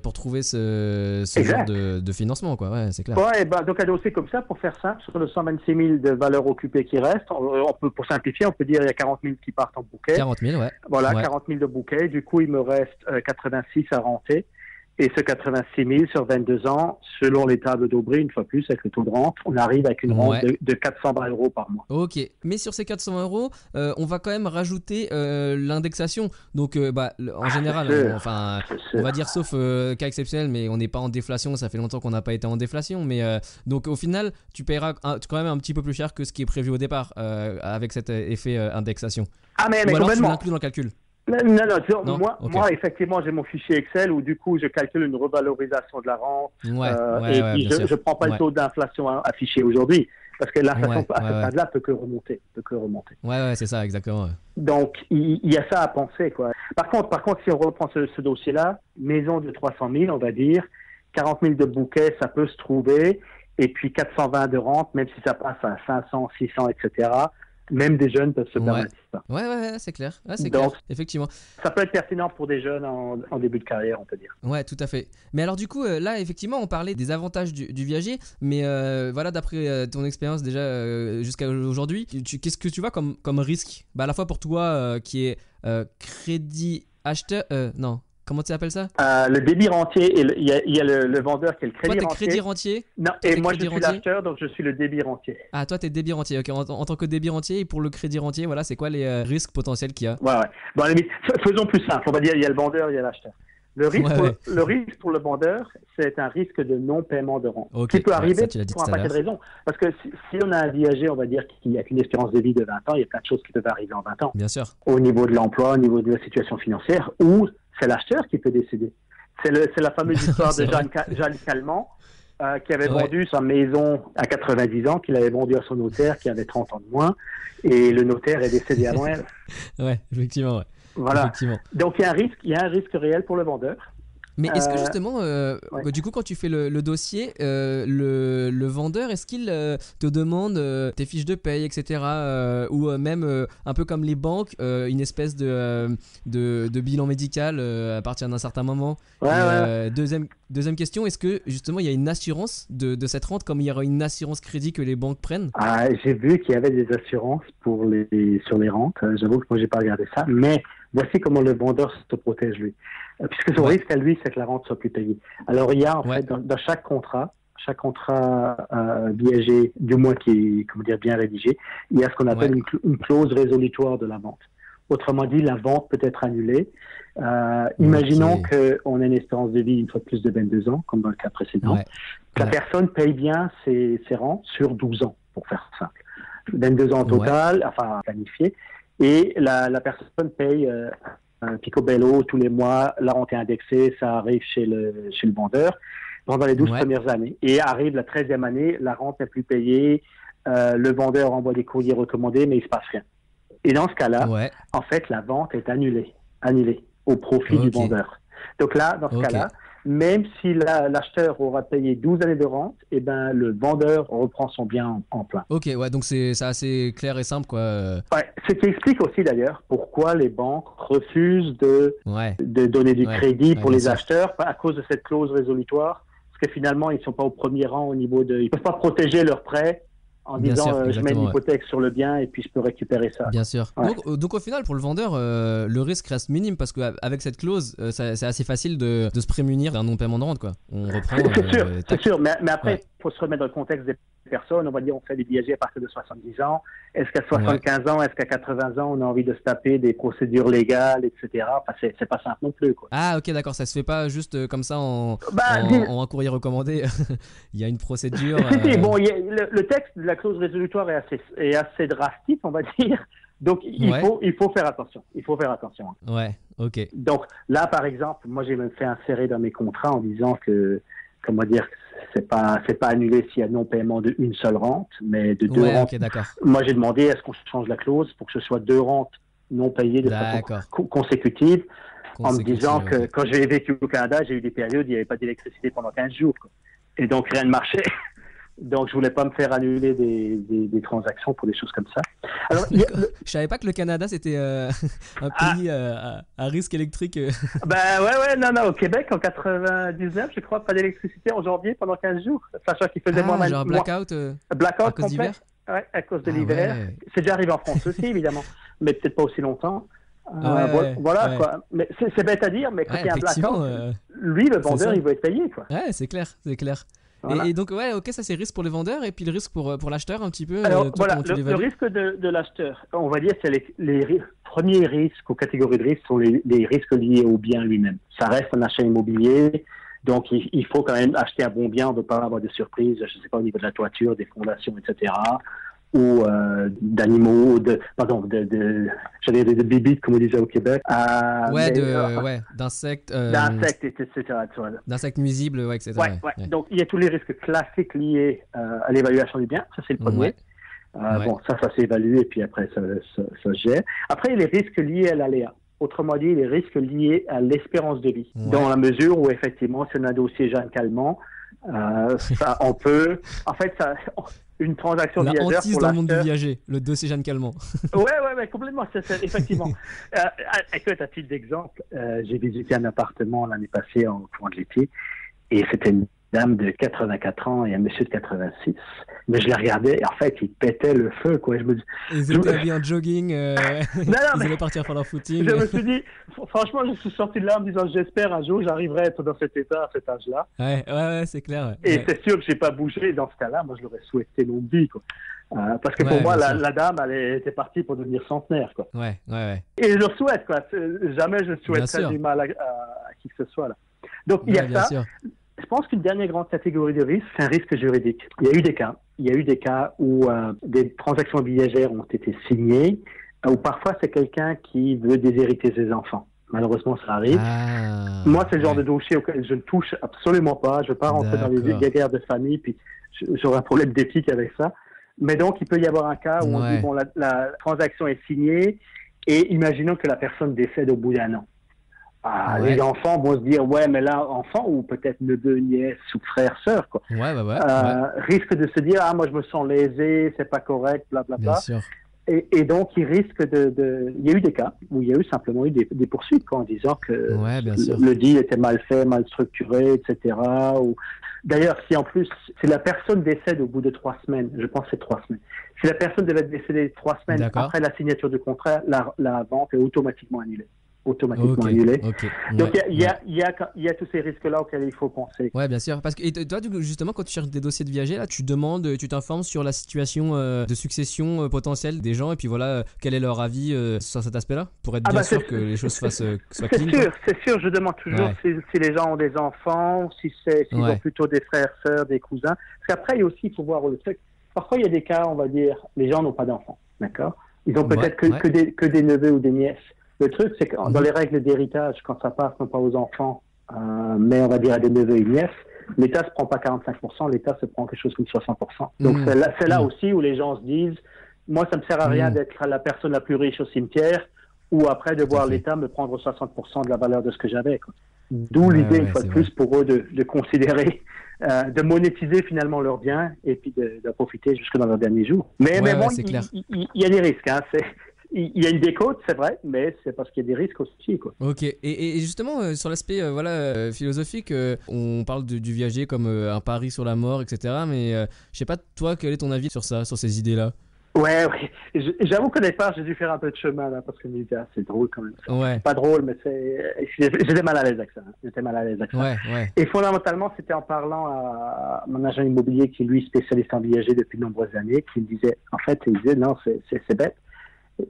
pour trouver ce genre de financement, quoi. Ouais, c'est clair. Ouais, donc un dossier comme ça, pour faire simple, sur le 126 000 de valeur occupée qui reste, on peut, pour simplifier, on peut dire il y a 40 000 qui partent en bouquet. 40 000, ouais. Voilà, 40 000 de bouquet. Du coup, il me reste 86 à renter. Et ce 86 000 sur 22 ans, selon les tables d'Aubry, une fois plus, avec le taux de rente, on arrive avec une rente de 420 € par mois. Ok, mais sur ces 420 €, on va quand même rajouter l'indexation. Donc, en général, on va dire sauf cas exceptionnel, mais on n'est pas en déflation, ça fait longtemps qu'on n'a pas été en déflation. Mais donc, au final, tu paieras quand même un petit peu plus cher que ce qui est prévu au départ avec cet effet indexation. Ah, mais alors, complètement. tu l'inclus dans le calcul. Non, moi, effectivement, j'ai mon fichier Excel où, du coup, je calcule une revalorisation de la rente. Et puis, je ne prends pas le taux d'inflation affiché aujourd'hui. Parce que l'inflation, à ce stade-là, peut que remonter. Ouais, c'est ça, exactement. Ouais. Donc, il y a ça à penser, quoi. Par contre, si on reprend ce dossier-là, maison de 300 000, on va dire, 40 000 de bouquet, ça peut se trouver. Et puis, 420 de rente, même si ça passe à 500, 600, etc., même des jeunes peuvent se permettre ça. Ouais, c'est clair. C'est clair, effectivement. Ça peut être pertinent pour des jeunes en début de carrière, on peut dire. Ouais, tout à fait. Mais alors du coup, là, effectivement, on parlait des avantages du viager, mais voilà, d'après ton expérience déjà jusqu'à aujourd'hui, qu'est-ce que tu vois comme risque ? À la fois pour toi qui est crédit acheteur... Comment tu appelles ça? Le débit rentier, et il y a le vendeur qui est le crédit Toi, t'es rentier. crédit rentier? Non, et moi, je suis l'acheteur, donc je suis le débit rentier. Ah, toi, t'es débit rentier. Ok, en tant que débit rentier, et pour le crédit rentier, voilà, c'est quoi les risques potentiels qu'il y a? Ouais. Bon, à la limite, faisons plus simple. On va dire, il y a le vendeur, il y a l'acheteur. Le risque pour le vendeur, c'est un risque de non-paiement de rente. Okay. Qui peut arriver pour un paquet de raisons. Parce que si on a un viager, on va dire, qui a une espérance de vie de 20 ans, il y a plein de choses qui peuvent arriver en 20 ans. Bien sûr. Au niveau de l'emploi, au niveau de la situation financière, ou c'est l'acheteur qui peut décider. C'est la fameuse histoire de Jeanne Calment, qui avait vendu sa maison à 90 ans, qu'il avait vendu à son notaire qui avait 30 ans de moins, et le notaire est décédé avant elle. Ouais, effectivement, ouais. Voilà. Donc il y a un risque réel pour le vendeur. Mais est-ce que justement, du coup, quand tu fais le dossier, le vendeur, est-ce qu'il te demande tes fiches de paye, etc. Ou même, un peu comme les banques, une espèce de bilan médical à partir d'un certain moment? Deuxième question, est-ce que justement il y a une assurance de cette rente, comme il y aura une assurance crédit que les banques prennent? J'ai vu qu'il y avait des assurances sur les rentes. J'avoue que moi j'ai pas regardé ça, mais voici comment le vendeur se protège lui. Puisque son risque à lui, c'est que la rente soit plus payée. Alors il y a en fait dans chaque contrat viager, du moins qui est bien rédigé, il y a ce qu'on appelle une clause résolutoire de la vente. Autrement dit, la vente peut être annulée. Imaginons qu'on ait une espérance de vie une fois de plus de 22 ans, comme dans le cas précédent. La personne paye bien ses rentes sur 12 ans, pour faire simple. 22 ans au total, enfin planifié. Et la personne paye un picobello tous les mois, la rente est indexée, ça arrive chez le vendeur pendant les 12 premières années. Et arrive la 13e année, la rente n'est plus payée, le vendeur envoie des courriers recommandés, mais il ne se passe rien. Et dans ce cas-là, en fait, la vente est annulée au profit du vendeur. Donc là, dans ce cas-là, même si l'acheteur aura payé 12 années de rente, le vendeur reprend son bien en plein. Ok, donc c'est assez clair et simple, quoi. Ce qui explique aussi d'ailleurs pourquoi les banques refusent de donner du crédit pour les acheteurs à cause de cette clause résolutoire, parce que finalement, ils ne sont pas au premier rang au niveau de... Ils ne peuvent pas protéger leurs prêts en disant je mets une hypothèque sur le bien et puis je peux récupérer ça. Bien sûr. Donc au final, pour le vendeur, le risque reste minime parce qu'avec cette clause, c'est assez facile de se prémunir d'un non-paiement de rente, quoi. On reprend. C'est sûr. Mais après, il faut se remettre dans le contexte des personnes. On va dire on fait des viagers à partir de 70 ans. Est-ce qu'à 75 ans, est-ce qu'à 80 ans, on a envie de se taper des procédures légales, etc. Enfin, c'est pas simple non plus, quoi. Ah, ok, d'accord. Ça se fait pas juste comme ça en un courrier recommandé. Il y a une procédure. Bon, le texte de la clause résolutoire est assez drastique, on va dire. Donc, il faut faire attention. Ouais, ok. Donc, là, par exemple, moi, j'ai même fait insérer dans mes contrats en disant que, comment dire, c'est pas annulé s'il y a non-paiement d'une seule rente, mais de deux rentes. Ok, d'accord. Moi, j'ai demandé est-ce qu'on change la clause pour que ce soit 2 rentes non payées de façon consécutive, en me disant que quand j'ai vécu au Canada, j'ai eu des périodes où il n'y avait pas d'électricité pendant 15 jours. Quoi. Et donc, rien ne marchait. Donc, je voulais pas me faire annuler des transactions pour des choses comme ça. Alors, je savais pas que le Canada, c'était un pays à risque électrique. Non, au Québec, en 99, je crois, pas d'électricité en janvier pendant 15 jours. Sachant qu'il faisait moins... genre blackout blackout à cause complet. d'hiver. Ouais, à cause de l'hiver. Ouais. C'est déjà arrivé en France aussi, évidemment. Mais peut-être pas aussi longtemps. Quoi. Mais c'est bête à dire, mais quand il y a un blackout, lui, le vendeur, il veut être payé, quoi. Ouais, c'est clair. Voilà. Et donc, ça c'est risque pour les vendeurs et puis le risque pour l'acheteur un petit peu. Alors, le risque de l'acheteur, on va dire, c'est les premiers risques aux catégories de risques sont les risques liés au bien lui-même. Ça reste un achat immobilier, donc il faut quand même acheter un bon bien, on ne veut pas avoir de surprises, je ne sais pas, au niveau de la toiture, des fondations, etc. Ou d'animaux, de bibites, comme on disait au Québec. D'insectes. D'insectes, etc. D'insectes nuisibles, etc. Ouais. Donc, il y a tous les risques classiques liés à l'évaluation du bien. Ça, c'est le premier. Bon, ça s'évalue et puis après, ça se gère. Après, il y a les risques liés à l'aléa. Autrement dit, les risques liés à l'espérance de vie. Dans la mesure où, effectivement, si on a un dossier Jeanne Calment, on peut... En fait, une transaction viagère pour l'acheteur... La hantise dans le monde du viager, le dossier Jeanne Calment. Ouais, complètement, effectivement. Écoute, à titre d'exemple, j'ai visité un appartement l'année passée en courant de l'été, et c'était une dame de 84 ans et un monsieur de 86. Mais je les regardais et en fait, ils pétaient le feu, quoi. Je me dis, Ils étaient habillés en jogging, ils mais allaient partir faire leur footing. je me suis dit, franchement, je suis sorti de là en me disant, j'espère un jour, j'arriverai à être dans cet état, à cet âge-là. Ouais, c'est clair. Ouais. Et Ouais. c'est sûr que j'ai pas bougé dans ce cas-là. Moi, je l'aurais souhaité longue vie, quoi. Parce que pour moi, bien sûr. la dame, elle était partie pour devenir centenaire, quoi. Ouais. Et je le souhaite, quoi. Jamais je Bien souhaiterais sûr. du mal à qui que ce soit, là. Donc, il y a Ouais, bien ça. sûr. Je pense qu'une dernière grande catégorie de risque, c'est un risque juridique. Il y a eu des cas où des transactions viagères ont été signées, ou parfois c'est quelqu'un qui veut déshériter ses enfants. Malheureusement, ça arrive. Moi, c'est le genre de dossier auquel je ne touche absolument pas. Je ne veux pas rentrer dans les guerres de famille, puis j'aurai un problème d'éthique avec ça. Mais donc, il peut y avoir un cas où on dit, bon, la transaction est signée, et imaginons que la personne décède au bout d'un an. Les enfants vont se dire, ouais, mais là, enfant, ou peut-être neveu, nièce, ou frère, sœur, quoi. Risque de se dire, moi, je me sens lésé, c'est pas correct, blablabla. Bien sûr. Et donc, il risque il y a eu des cas où il y a eu simplement des poursuites, quoi, en disant que le deal était mal fait, mal structuré, etc. D'ailleurs, si en plus, si la personne décède au bout de 3 semaines, je pense que c'est 3 semaines, si la personne devait décéder 3 semaines après la signature du contrat, la vente est automatiquement annulée. Annulé. Donc il y a tous ces risques-là auxquels il faut penser. Ouais, bien sûr. Parce que et toi, justement, quand tu cherches des dossiers de viager, là, tu t'informes sur la situation de succession potentielle des gens, et puis voilà, quel est leur avis sur cet aspect-là, pour être bien sûr que les choses soient clean. C'est sûr, je demande toujours si les gens ont des enfants, s'ils ont plutôt des frères, sœurs, des cousins. Parce qu'après, il faut voir le truc. Parfois, il y a des cas, on va dire, les gens n'ont pas d'enfants, d'accord? Ils ont peut-être que des neveux ou des nièces. Le truc, c'est que dans les règles d'héritage, quand ça passe non pas aux enfants, mais on va dire à des neveux et nièces, l'État ne se prend pas 45%, l'État se prend quelque chose comme 60%. Donc c'est là aussi où les gens se disent, moi ça ne me sert à rien d'être la personne la plus riche au cimetière, ou après de voir l'État me prendre 60% de la valeur de ce que j'avais, quoi. D'où l'idée, une fois de plus, pour eux de considérer, de monétiser finalement leurs biens, et puis de profiter jusque dans leurs derniers jours. Mais bon, il y a des risques, hein, il y a une décote, c'est vrai, mais c'est parce qu'il y a des risques aussi, quoi. Ok, et justement, sur l'aspect philosophique, on parle du viager comme un pari sur la mort, etc. Mais je sais pas, toi, quel est ton avis sur ça, sur ces idées-là? Ouais. J'avoue qu'au départ, j'ai dû faire un peu de chemin, là, parce que je me disais, c'est drôle quand même. Ouais. Pas drôle, mais j'étais mal à l'aise avec ça. Ouais. Et fondamentalement, c'était en parlant à mon agent immobilier qui, lui, spécialiste en viager depuis de nombreuses années, qui me disait, non, c'est bête.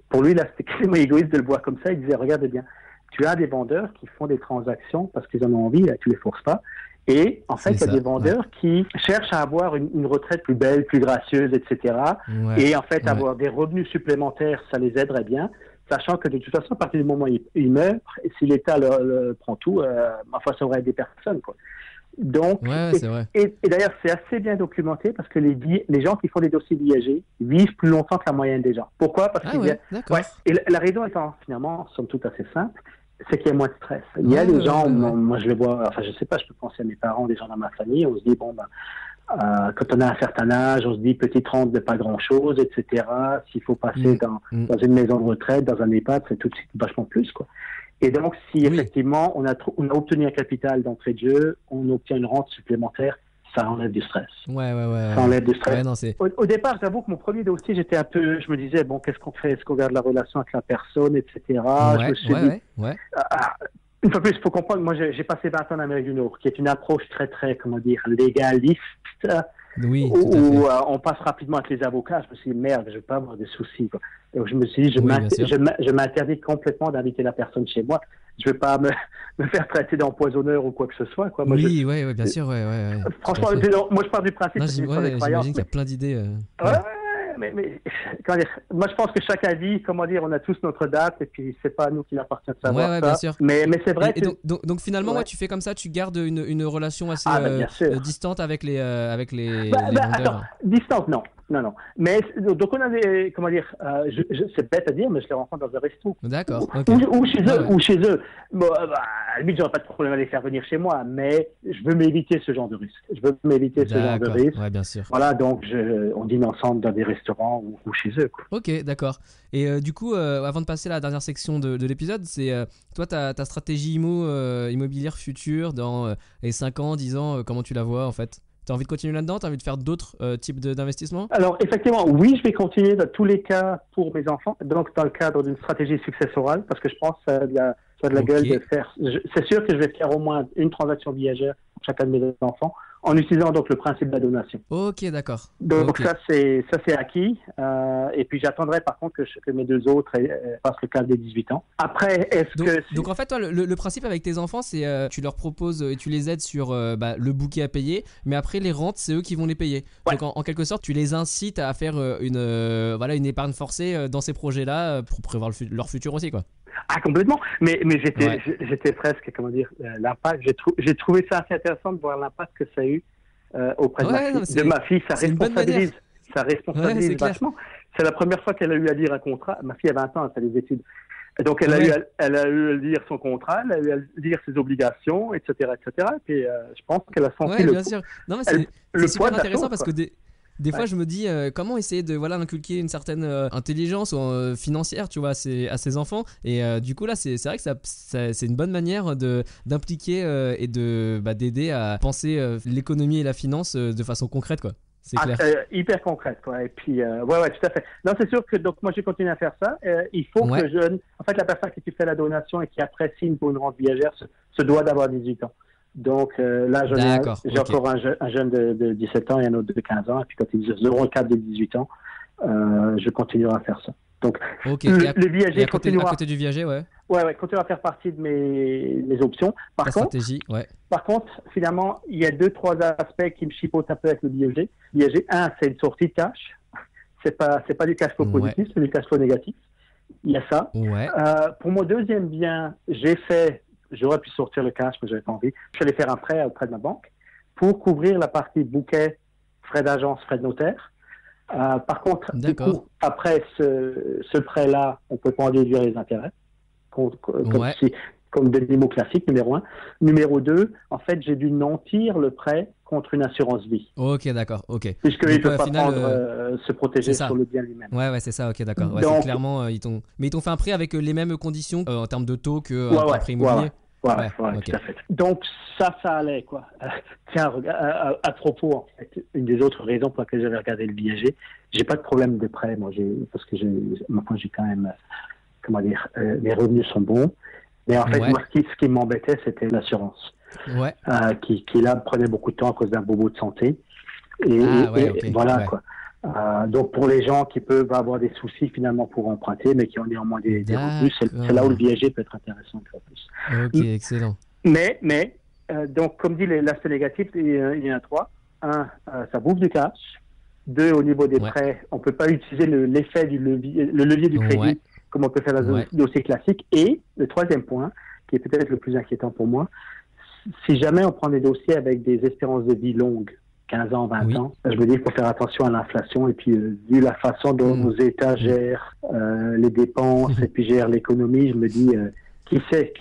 Pour lui, là, c'était quasiment égoïste de le voir comme ça. Il disait, regarde bien, tu as des vendeurs qui font des transactions parce qu'ils en ont envie, là, tu les forces pas. Et en fait, il y a des vendeurs qui cherchent à avoir une retraite plus belle, plus gracieuse, etc. Et en fait, avoir des revenus supplémentaires, ça les aiderait bien, sachant que de toute façon, à partir du moment où ils meurent, et si l'État le prend tout, ça aurait des personnes, quoi. Donc, c'est vrai. Et d'ailleurs, c'est assez bien documenté parce que les gens qui font des dossiers viagers vivent plus longtemps que la moyenne des gens. Pourquoi? Parce et la raison étant finalement, somme toute assez simple, c'est qu'il y a moins de stress. Il y a des gens, moi je le vois, je sais pas, je peux penser à mes parents, des gens dans ma famille, on se dit, quand on a un certain âge, on se dit petite rente de pas grand-chose, etc. S'il faut passer dans une maison de retraite, dans un EHPAD, c'est tout de suite vachement plus, quoi. Et donc, si effectivement on a obtenu un capital d'entrée de jeu, on obtient une rente supplémentaire, ça enlève du stress. Ça enlève du stress. Au départ, j'avoue que mon premier dossier, je me disais, qu'est-ce qu'on fait? Est-ce qu'on garde la relation avec la personne, etc. Je me suis dit, une fois de plus, il faut comprendre, moi j'ai passé 20 ans en Amérique du Nord, qui est une approche très, très, légaliste, où on passe rapidement avec les avocats. Je me suis dit, merde, je ne veux pas avoir des soucis, quoi. Donc je me suis dit, je m'interdis complètement d'inviter la personne chez moi. Je ne veux pas me faire traiter d'empoisonneur ou quoi que ce soit, quoi. Moi, bien sûr, Franchement, moi je pars du principe que c'est une croyance. J'imagine qu'il y a plein d'idées. Mais comment dire, moi je pense que chaque avis, on a tous notre date et puis c'est pas à nous qu'il appartient de savoir ça. Bien sûr. Mais c'est vrai. Donc finalement, tu fais comme ça, tu gardes une relation assez distante avec les vendeurs. Attends, distante non. non. Mais donc on avait, comment dire, c'est bête à dire, mais je les rencontre dans un resto. D'accord. Ou chez eux. Bon, à la limite, j'aurais pas de problème à les faire venir chez moi, mais je veux m'éviter ce genre de risque. Ouais, bien sûr. Voilà, donc on dîne ensemble dans des restaurants ou chez eux, quoi. Ok, d'accord. Et du coup, avant de passer à la dernière section de l'épisode, c'est toi, ta stratégie immobilière future dans les 5 ans, 10 ans, comment tu la vois en fait? T'as envie de continuer là-dedans? T'as envie de faire d'autres types d'investissements? Alors, effectivement, oui, je vais continuer dans tous les cas pour mes enfants, donc dans le cadre d'une stratégie successorale, parce que je pense que ça a de la gueule de faire. C'est sûr que je vais faire au moins une transaction viagère pour chacun de mes enfants, en utilisant donc le principe de la donation. Ok, d'accord. Donc ça c'est acquis. Et puis j'attendrai par contre que mes deux autres passent le cap des 18 ans. Après, donc en fait, toi, le principe avec tes enfants, c'est tu leur proposes et tu les aides sur le bouquet à payer, mais après les rentes, c'est eux qui vont les payer. Ouais. Donc en quelque sorte, tu les incites à faire une épargne forcée dans ces projets-là pour prévoir leur futur aussi, quoi. Ah, complètement. Mais j'étais presque, comment dire, l'impact. J'ai trouvé ça assez intéressant de voir l'impact que ça a eu auprès de ma fille. Ça responsabilise vachement. C'est la première fois qu'elle a eu à lire un contrat. Ma fille a 20 ans, elle fait des études. Donc elle a eu à lire son contrat, elle a eu à lire ses obligations, etc., etc. Et puis je pense qu'elle a senti bien sûr. Non, mais c'est super intéressant parce que des fois, je me dis comment essayer de d'inculquer une certaine intelligence financière, tu vois, à ses enfants. Et du coup, là, c'est vrai que c'est une bonne manière d'impliquer et d'aider à penser l'économie et la finance de façon concrète, quoi. C'est clair. Hyper concrète, quoi. Et puis, ouais, tout à fait. Non, c'est sûr que donc moi, j'ai continué à faire ça. Il faut que la personne qui fait la donation et qui après signe pour une rente viagère se doit d'avoir 18 ans. Donc là, j'ai encore un jeune de 17 ans et un autre de 15 ans. Et puis quand ils auront le cap de 18 ans, je continuerai à faire ça. Donc le viager à côté du viager, continue à faire partie de mes options. Par contre, finalement, il y a 2-3 aspects qui me chipotent un peu avec le viager. Un, c'est une sortie de cash. C'est pas du cash flow positif, c'est du cash flow négatif. Il y a ça. Pour mon deuxième bien, j'aurais pu sortir le cash, mais j'avais pas envie. Je suis allé faire un prêt auprès de ma banque pour couvrir la partie bouquet, frais d'agence, frais de notaire. Par contre, du coup, après ce prêt-là, on peut pas en déduire les intérêts, comme de l'IMO classique, numéro 1. Numéro 2, en fait, j'ai dû nantir le prêt contre une assurance vie. Ok, d'accord, ok. Puisqu'il ne peut pas se protéger sur le bien lui-même. Ouais, c'est ça, ok, d'accord. Donc, clairement, ils t'ont fait un prêt avec les mêmes conditions en termes de taux qu'un prêt immobilier. Ouais, tout à fait. Donc ça allait, quoi. Tiens, à propos, en fait, une des autres raisons pour laquelle j'avais regardé le viager, j'ai pas de problème de prêt, moi, parce que j'ai quand même, comment dire, les revenus sont bons. Mais en fait, moi, ce qui m'embêtait, c'était l'assurance, qui là prenait beaucoup de temps à cause d'un bobo de santé. Voilà, quoi. Donc pour les gens qui peuvent avoir des soucis finalement pour emprunter, mais qui ont néanmoins des revenus, c'est là où le viager peut être intéressant une fois plus. Ok, excellent. Mais donc comme dit l'aspect négatif, il y en a 3. 1, ça bouffe du cash. 2, au niveau des prêts, on peut pas utiliser l'effet le levier du crédit comme on peut faire dans un dossier classique. Et le 3e point, qui est peut-être le plus inquiétant pour moi, si jamais on prend des dossiers avec des espérances de vie longues, 15 ans, 20 ans. Je me dis qu'il faut faire attention à l'inflation et puis vu la façon dont nos États gèrent les dépenses et puis gèrent l'économie, je me dis qui sait,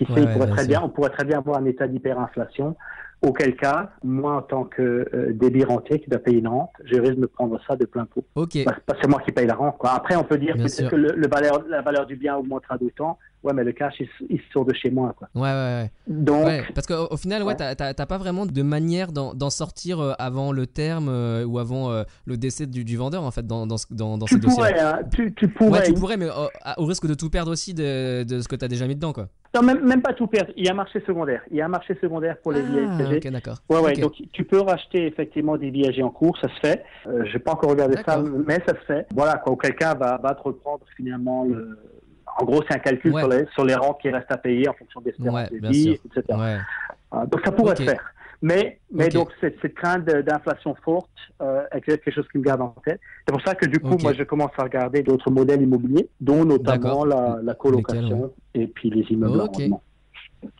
on pourrait très bien avoir un état d'hyperinflation. Auquel cas, moi en tant que débit rentier qui doit payer une rente, je risque de me prendre ça de plein pot. C'est moi qui paye la rente, quoi. Après, on peut dire peut-être que la valeur du bien augmentera d'autant. Ouais, mais le cash, il sort de chez moi, quoi. Ouais. Donc, parce qu'au final, t'as pas vraiment de manière d'en sortir avant le terme ou avant le décès du vendeur, en fait, dans ces dossiers. Tu pourrais. Tu pourrais, mais au risque de tout perdre aussi de ce que t'as déjà mis dedans, quoi. Non, même pas tout perdre. Il y a un marché secondaire. Il y a un marché secondaire pour les viagers. Ok, d'accord. Ouais. Donc, tu peux racheter effectivement des viagers en cours, ça se fait. Je n'ai pas encore regardé ça, mais ça se fait. Voilà, quoi. Ou quelqu'un va te reprendre finalement En gros, c'est un calcul sur les rentes qui restent à payer en fonction des espérances de vie, etc. Donc, ça pourrait se faire. Mais donc, cette crainte d'inflation forte est quelque chose qui me garde en tête. C'est pour ça que du coup, moi, je commence à regarder d'autres modèles immobiliers, dont notamment la colocation et puis les immeubles en rendement.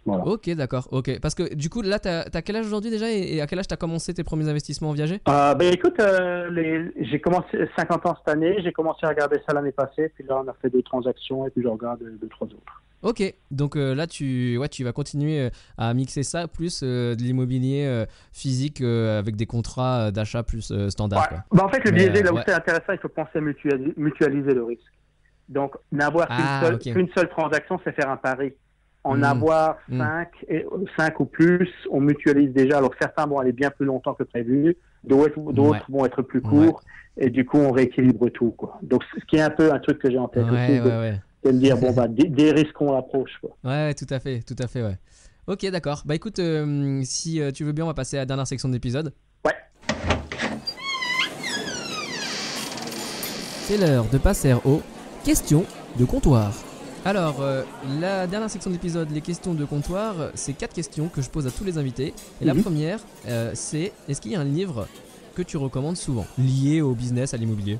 Voilà. Ok, d'accord. Ok, parce que du coup, là, t'as quel âge aujourd'hui déjà et à quel âge t'as commencé tes premiers investissements en viager? Écoute, j'ai commencé 50 ans cette année, j'ai commencé à regarder ça l'année passée, puis là on a fait 2 transactions et puis je regarde 2, 3 autres. Ok, donc là, tu vas continuer à mixer ça plus de l'immobilier physique avec des contrats d'achat plus standard, quoi. En fait, le biaisé, là où ouais. c'est intéressant, il faut penser à mutualiser le risque. Donc, n'avoir qu'une seule transaction, c'est faire un pari. En avoir 5 ou plus, on mutualise déjà. Alors, certains vont aller bien plus longtemps que prévu, d'autres vont être plus courts, et du coup, on rééquilibre tout, quoi. Donc, ce qui est un peu un truc que j'ai en tête aussi, de me dire, dérisquons l'approche, quoi. Ouais, tout à fait, ouais. Ok, d'accord. Bah écoute, si tu veux bien, on va passer à la dernière section de l'épisode. Ouais. C'est l'heure de passer aux questions de comptoir. Alors, la dernière section de l'épisode, les questions de comptoir, c'est 4 questions que je pose à tous les invités. Et la première, c'est est-ce qu'il y a un livre que tu recommandes souvent, lié au business, à l'immobilier?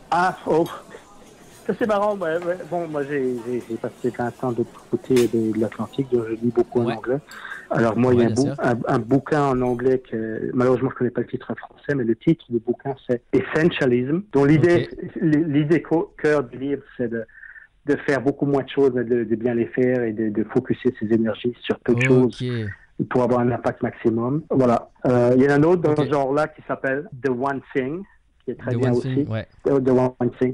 Ça c'est marrant. Bon, moi j'ai passé 20 ans de l'autre côté de l'Atlantique, donc je lis beaucoup en anglais. Alors moi, il y a un bouquin en anglais que malheureusement je connais pas le titre en français, mais le titre du bouquin c'est Essentialism, dont l'idée cœur du livre c'est de faire beaucoup moins de choses, mais de bien les faire et de focuser ses énergies sur peu de choses pour avoir un impact maximum. Voilà. Il y en a un autre dans ce genre-là qui s'appelle The One Thing, qui est très bien aussi. The One Thing.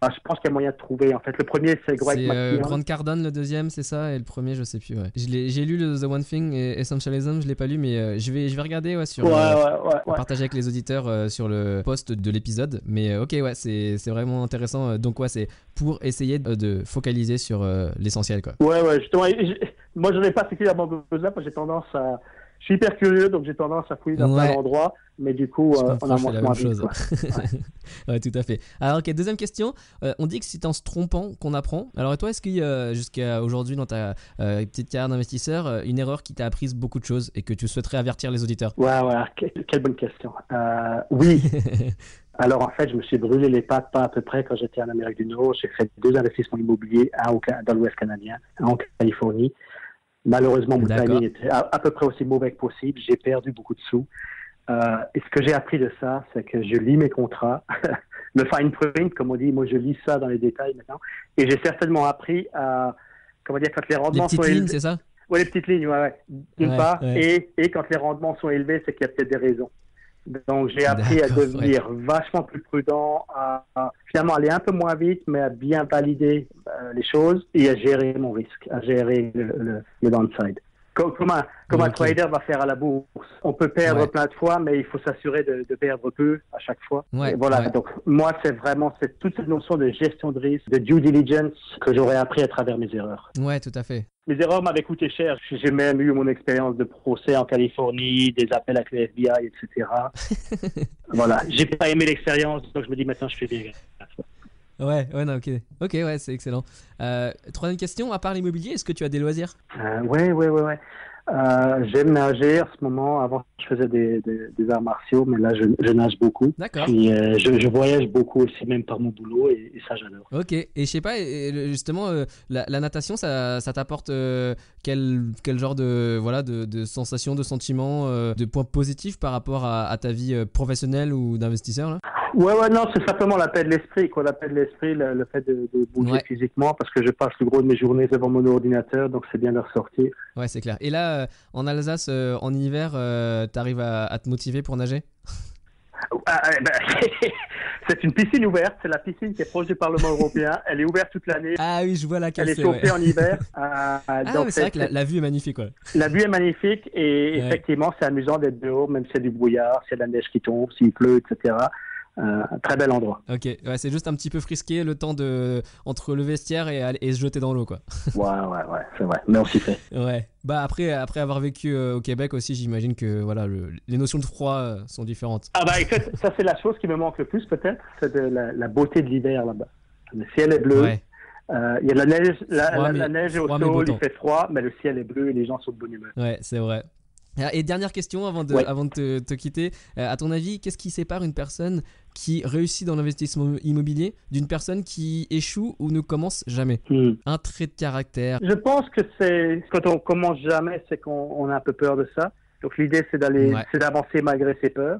Je pense qu'il y a moyen de trouver. En fait, le premier, c'est Greg McKeown. Grant Cardone, le deuxième, c'est ça, et le premier, je sais plus. Ouais. J'ai lu le The One Thing et Essentialism, je l'ai pas lu, mais je vais regarder sur partager avec les auditeurs sur le post de l'épisode. Mais ok, c'est vraiment intéressant. Donc c'est pour essayer de focaliser sur l'essentiel, quoi. Ouais, justement. Moi, je n'en ai pas particulièrement besoin, parce que j'ai tendance à. Je suis hyper curieux, donc j'ai tendance à fouiller dans plein d'endroits, mais du coup, on a moins chose. Ouais, tout à fait. Alors, ok, deuxième question. On dit que c'est en se trompant qu'on apprend. Alors, et toi, est-ce qu'il y a, jusqu'à aujourd'hui, dans ta petite carrière d'investisseur, une erreur qui t'a appris beaucoup de choses et que tu souhaiterais avertir les auditeurs? Ouais, quelle bonne question. Oui. Alors, en fait, je me suis brûlé les pattes pas à peu près quand j'étais en Amérique du Nord. J'ai fait 2 investissements immobiliers, un dans l'Ouest canadien, un en Californie. Malheureusement, mon timing était à peu près aussi mauvais que possible. J'ai perdu beaucoup de sous. Et ce que j'ai appris de ça, c'est que je lis mes contrats. Le fine print, comme on dit, moi, je lis ça dans les détails maintenant. Et j'ai certainement appris à, quand les rendements sont élevés. Les petites lignes, c'est ça? Oui, les petites lignes, d'une part. Et quand les rendements sont élevés, c'est qu'il y a peut-être des raisons. Donc, j'ai appris à devenir vachement plus prudent, à finalement aller un peu moins vite, mais à bien valider les choses et à gérer mon risque, à gérer le downside. Comme un trader va faire à la bourse. On peut perdre plein de fois, mais il faut s'assurer de perdre peu à chaque fois. Donc moi, c'est toute cette notion de gestion de risque, de due diligence que j'aurais appris à travers mes erreurs. Ouais, tout à fait. Mes erreurs m'avaient coûté cher. J'ai même eu mon expérience de procès en Californie, des appels avec le FBI, etc. Voilà, j'ai pas aimé l'expérience, donc je me dis maintenant je fais bien. Ouais, ouais, c'est excellent. Troisième question, à part l'immobilier, est-ce que tu as des loisirs? Ouais. J'aime nager en ce moment. Avant, je faisais des arts martiaux, mais là, je nage beaucoup. D'accord. Puis, je voyage beaucoup aussi, même par mon boulot, et ça, j'adore. Ok. Et je sais pas, justement, la natation, ça t'apporte quel genre de sensations, de sentiments, de points positifs par rapport à ta vie professionnelle ou d'investisseur là? Ouais, non, c'est simplement la paix de l'esprit, quoi. La paix de l'esprit, le fait de bouger physiquement, parce que je passe le gros de mes journées devant mon ordinateur, donc c'est bien de ressortir. Ouais, c'est clair. Et là, en Alsace, en hiver, t'arrives à te motiver pour nager? C'est une piscine ouverte, c'est la piscine qui est proche du Parlement européen. Elle est ouverte toute l'année. Ah oui, je vois laquelle c'est. Elle est chauffée en hiver. Donc c'est vrai que la vue est magnifique, quoi. La vue est magnifique et effectivement, c'est amusant d'être dehors, même s'il y a du brouillard, s'il y a de la neige qui tombe, s'il pleut, etc. Très bel endroit. Ok, c'est juste un petit peu frisqué le temps entre le vestiaire et se jeter dans l'eau, quoi. Ouais, c'est vrai, mais on s'y fait. Ouais. Bah après avoir vécu au Québec aussi, j'imagine que voilà, les notions de froid sont différentes. Écoute, ça c'est la chose qui me manque le plus peut-être, c'est de la beauté de l'hiver là-bas. Le ciel est bleu. Ouais. Il y a de la neige, la neige est au sol, il fait froid, mais le ciel est bleu et les gens sont de bonne humeur. Ouais, c'est vrai. Et dernière question avant de te quitter. À ton avis, qu'est-ce qui sépare une personne qui réussit dans l'investissement immobilier d'une personne qui échoue ou ne commence jamais? Un trait de caractère. Je pense que c'est quand on commence jamais, c'est qu'on a un peu peur de ça. Donc l'idée, c'est d'avancer malgré ses peurs.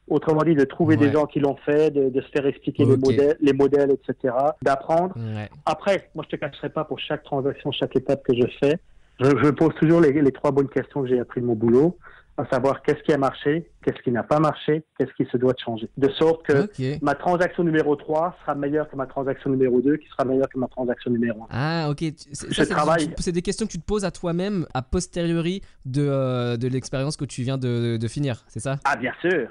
Autrement dit, de trouver des gens qui l'ont fait, de se faire expliquer les modèles, etc., d'apprendre. Après, moi, je te cacherai pas pour chaque transaction, chaque étape que je fais. Je pose toujours les 3 bonnes questions que j'ai appris de mon boulot, à savoir qu'est-ce qui a marché, qu'est-ce qui n'a pas marché, qu'est-ce qui se doit de changer. De sorte que ma transaction numéro 3 sera meilleure que ma transaction numéro 2, qui sera meilleure que ma transaction numéro 1. Ah, ok. C'est des questions que tu te poses à toi-même a posteriori de l'expérience que tu viens de finir, c'est ça? Ah, bien sûr.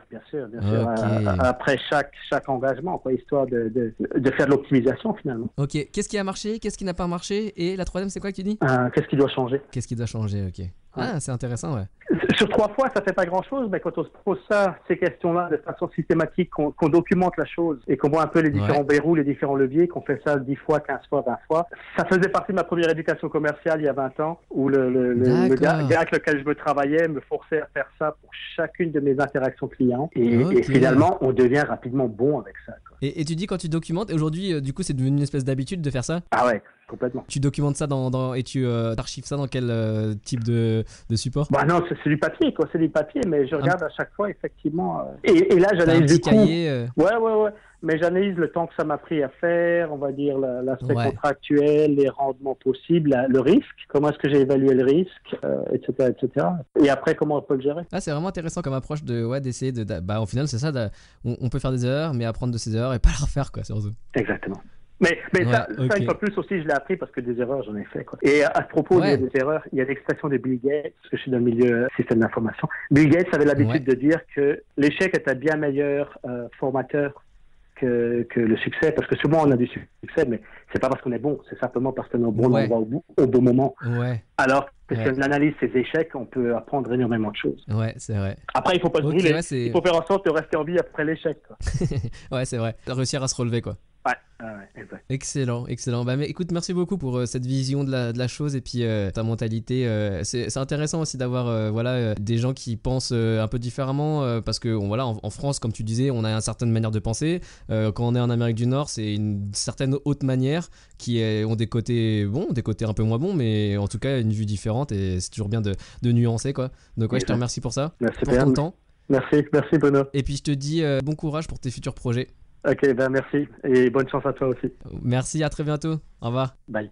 Après chaque engagement, quoi, histoire de faire de l'optimisation finalement. Ok. Qu'est-ce qui a marché, qu'est-ce qui n'a pas marché? Et la troisième, c'est quoi que tu dis? Qu'est-ce qui doit changer? Qu'est-ce qui doit changer, ok. Ah, c'est intéressant, ouais. Sur 3 fois, ça fait pas grand-chose, mais quand on se pose ces questions-là de façon systématique, qu'on documente la chose et qu'on voit un peu les différents verrous, les différents leviers, qu'on fait ça 10 fois, 15 fois, 20 fois. Ça faisait partie de ma première éducation commerciale il y a 20 ans, où le gars avec lequel je me travaillais me forçait à faire ça pour chacune de mes interactions clients. Et finalement, on devient rapidement bon avec ça, quoi. Et tu dis quand tu documentes, et aujourd'hui, du coup, c'est devenu une espèce d'habitude de faire ça? Ah ouais, complètement. Tu documentes ça et tu archives ça dans quel type de support? Bah non, c'est du papier, quoi. C'est du papier, mais je regarde à chaque fois, effectivement. Et là, j'analyse du coup. Ouais. Mais j'analyse le temps que ça m'a pris à faire, on va dire l'aspect contractuel, les rendements possibles, le risque, comment est-ce que j'ai évalué le risque, etc. Et après, comment on peut le gérer. Ah, c'est vraiment intéressant comme approche d'essayer au final, c'est ça, on peut faire des erreurs, mais apprendre de ces erreurs et pas les refaire, quoi, surtout. Exactement. Mais ça, une fois plus aussi, je l'ai appris parce que des erreurs, j'en ai fait, quoi. Et à ce propos des erreurs, il y a l'expression de Bill Gates, parce que je suis dans le milieu système d'information. Bill Gates avait l'habitude de dire que l'échec est un bien meilleur formateur que le succès, parce que souvent on a du succès, mais c'est pas parce qu'on est bon, c'est simplement parce qu'on est au bon endroit au bon moment. Alors que si on analyse ses échecs, on peut apprendre énormément de choses. Ouais, c'est vrai. Après, il faut pas se brûler, il faut faire en sorte de rester en vie après l'échec, quoi. Ouais, c'est vrai. Réussir à se relever, quoi. Exact. Excellent. Mais écoute, merci beaucoup pour cette vision de la chose et puis ta mentalité. C'est intéressant aussi d'avoir des gens qui pensent un peu différemment parce que en France, comme tu disais, on a une certaine manière de penser. Quand on est en Amérique du Nord, c'est une certaine autre manière qui ont des côtés bons, des côtés un peu moins bons, mais en tout cas une vue différente et c'est toujours bien de nuancer, quoi. Donc je te remercie pour ça, pour ton temps. Merci Bruno. Et puis je te dis bon courage pour tes futurs projets. Ok, merci et bonne chance à toi aussi. Merci, à très bientôt. Au revoir. Bye.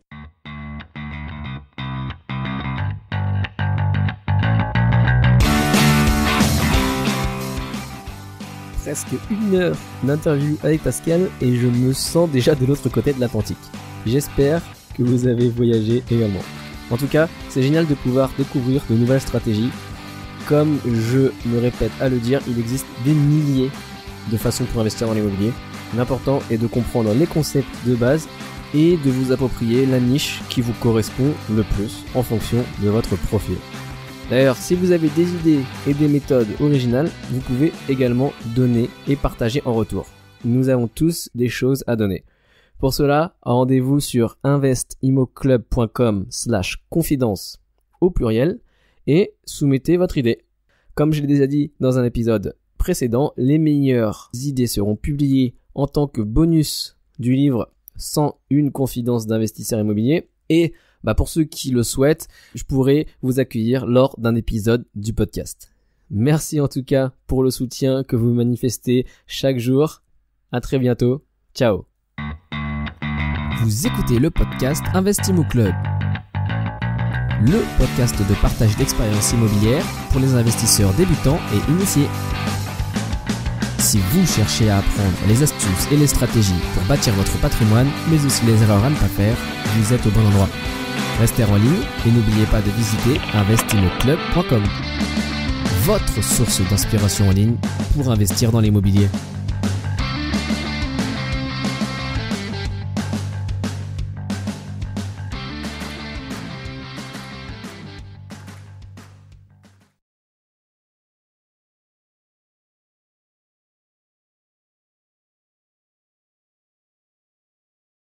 Presque 1 heure d'interview avec Pascal et je me sens déjà de l'autre côté de l'Atlantique. J'espère que vous avez voyagé également. En tout cas, c'est génial de pouvoir découvrir de nouvelles stratégies. Comme je me répète à le dire, il existe des milliers de façons pour investir dans l'immobilier. L'important est de comprendre les concepts de base et de vous approprier la niche qui vous correspond le plus en fonction de votre profil. D'ailleurs, si vous avez des idées et des méthodes originales, vous pouvez également donner et partager en retour. Nous avons tous des choses à donner. Pour cela, rendez-vous sur investimoclub.com/confidence au pluriel et soumettez votre idée. Comme je l'ai déjà dit dans un épisode précédent, les meilleures idées seront publiées en tant que bonus du livre 101 confidences d'investisseurs immobiliers et pour ceux qui le souhaitent, je pourrai vous accueillir lors d'un épisode du podcast. Merci en tout cas pour le soutien que vous manifestez chaque jour. À très bientôt. Ciao. Vous écoutez le podcast Investimo Club, le podcast de partage d'expériences immobilières pour les investisseurs débutants et initiés. Si vous cherchez à apprendre les astuces et les stratégies pour bâtir votre patrimoine, mais aussi les erreurs à ne pas faire, vous êtes au bon endroit. Restez en ligne et n'oubliez pas de visiter investimoclub.com, votre source d'inspiration en ligne pour investir dans l'immobilier.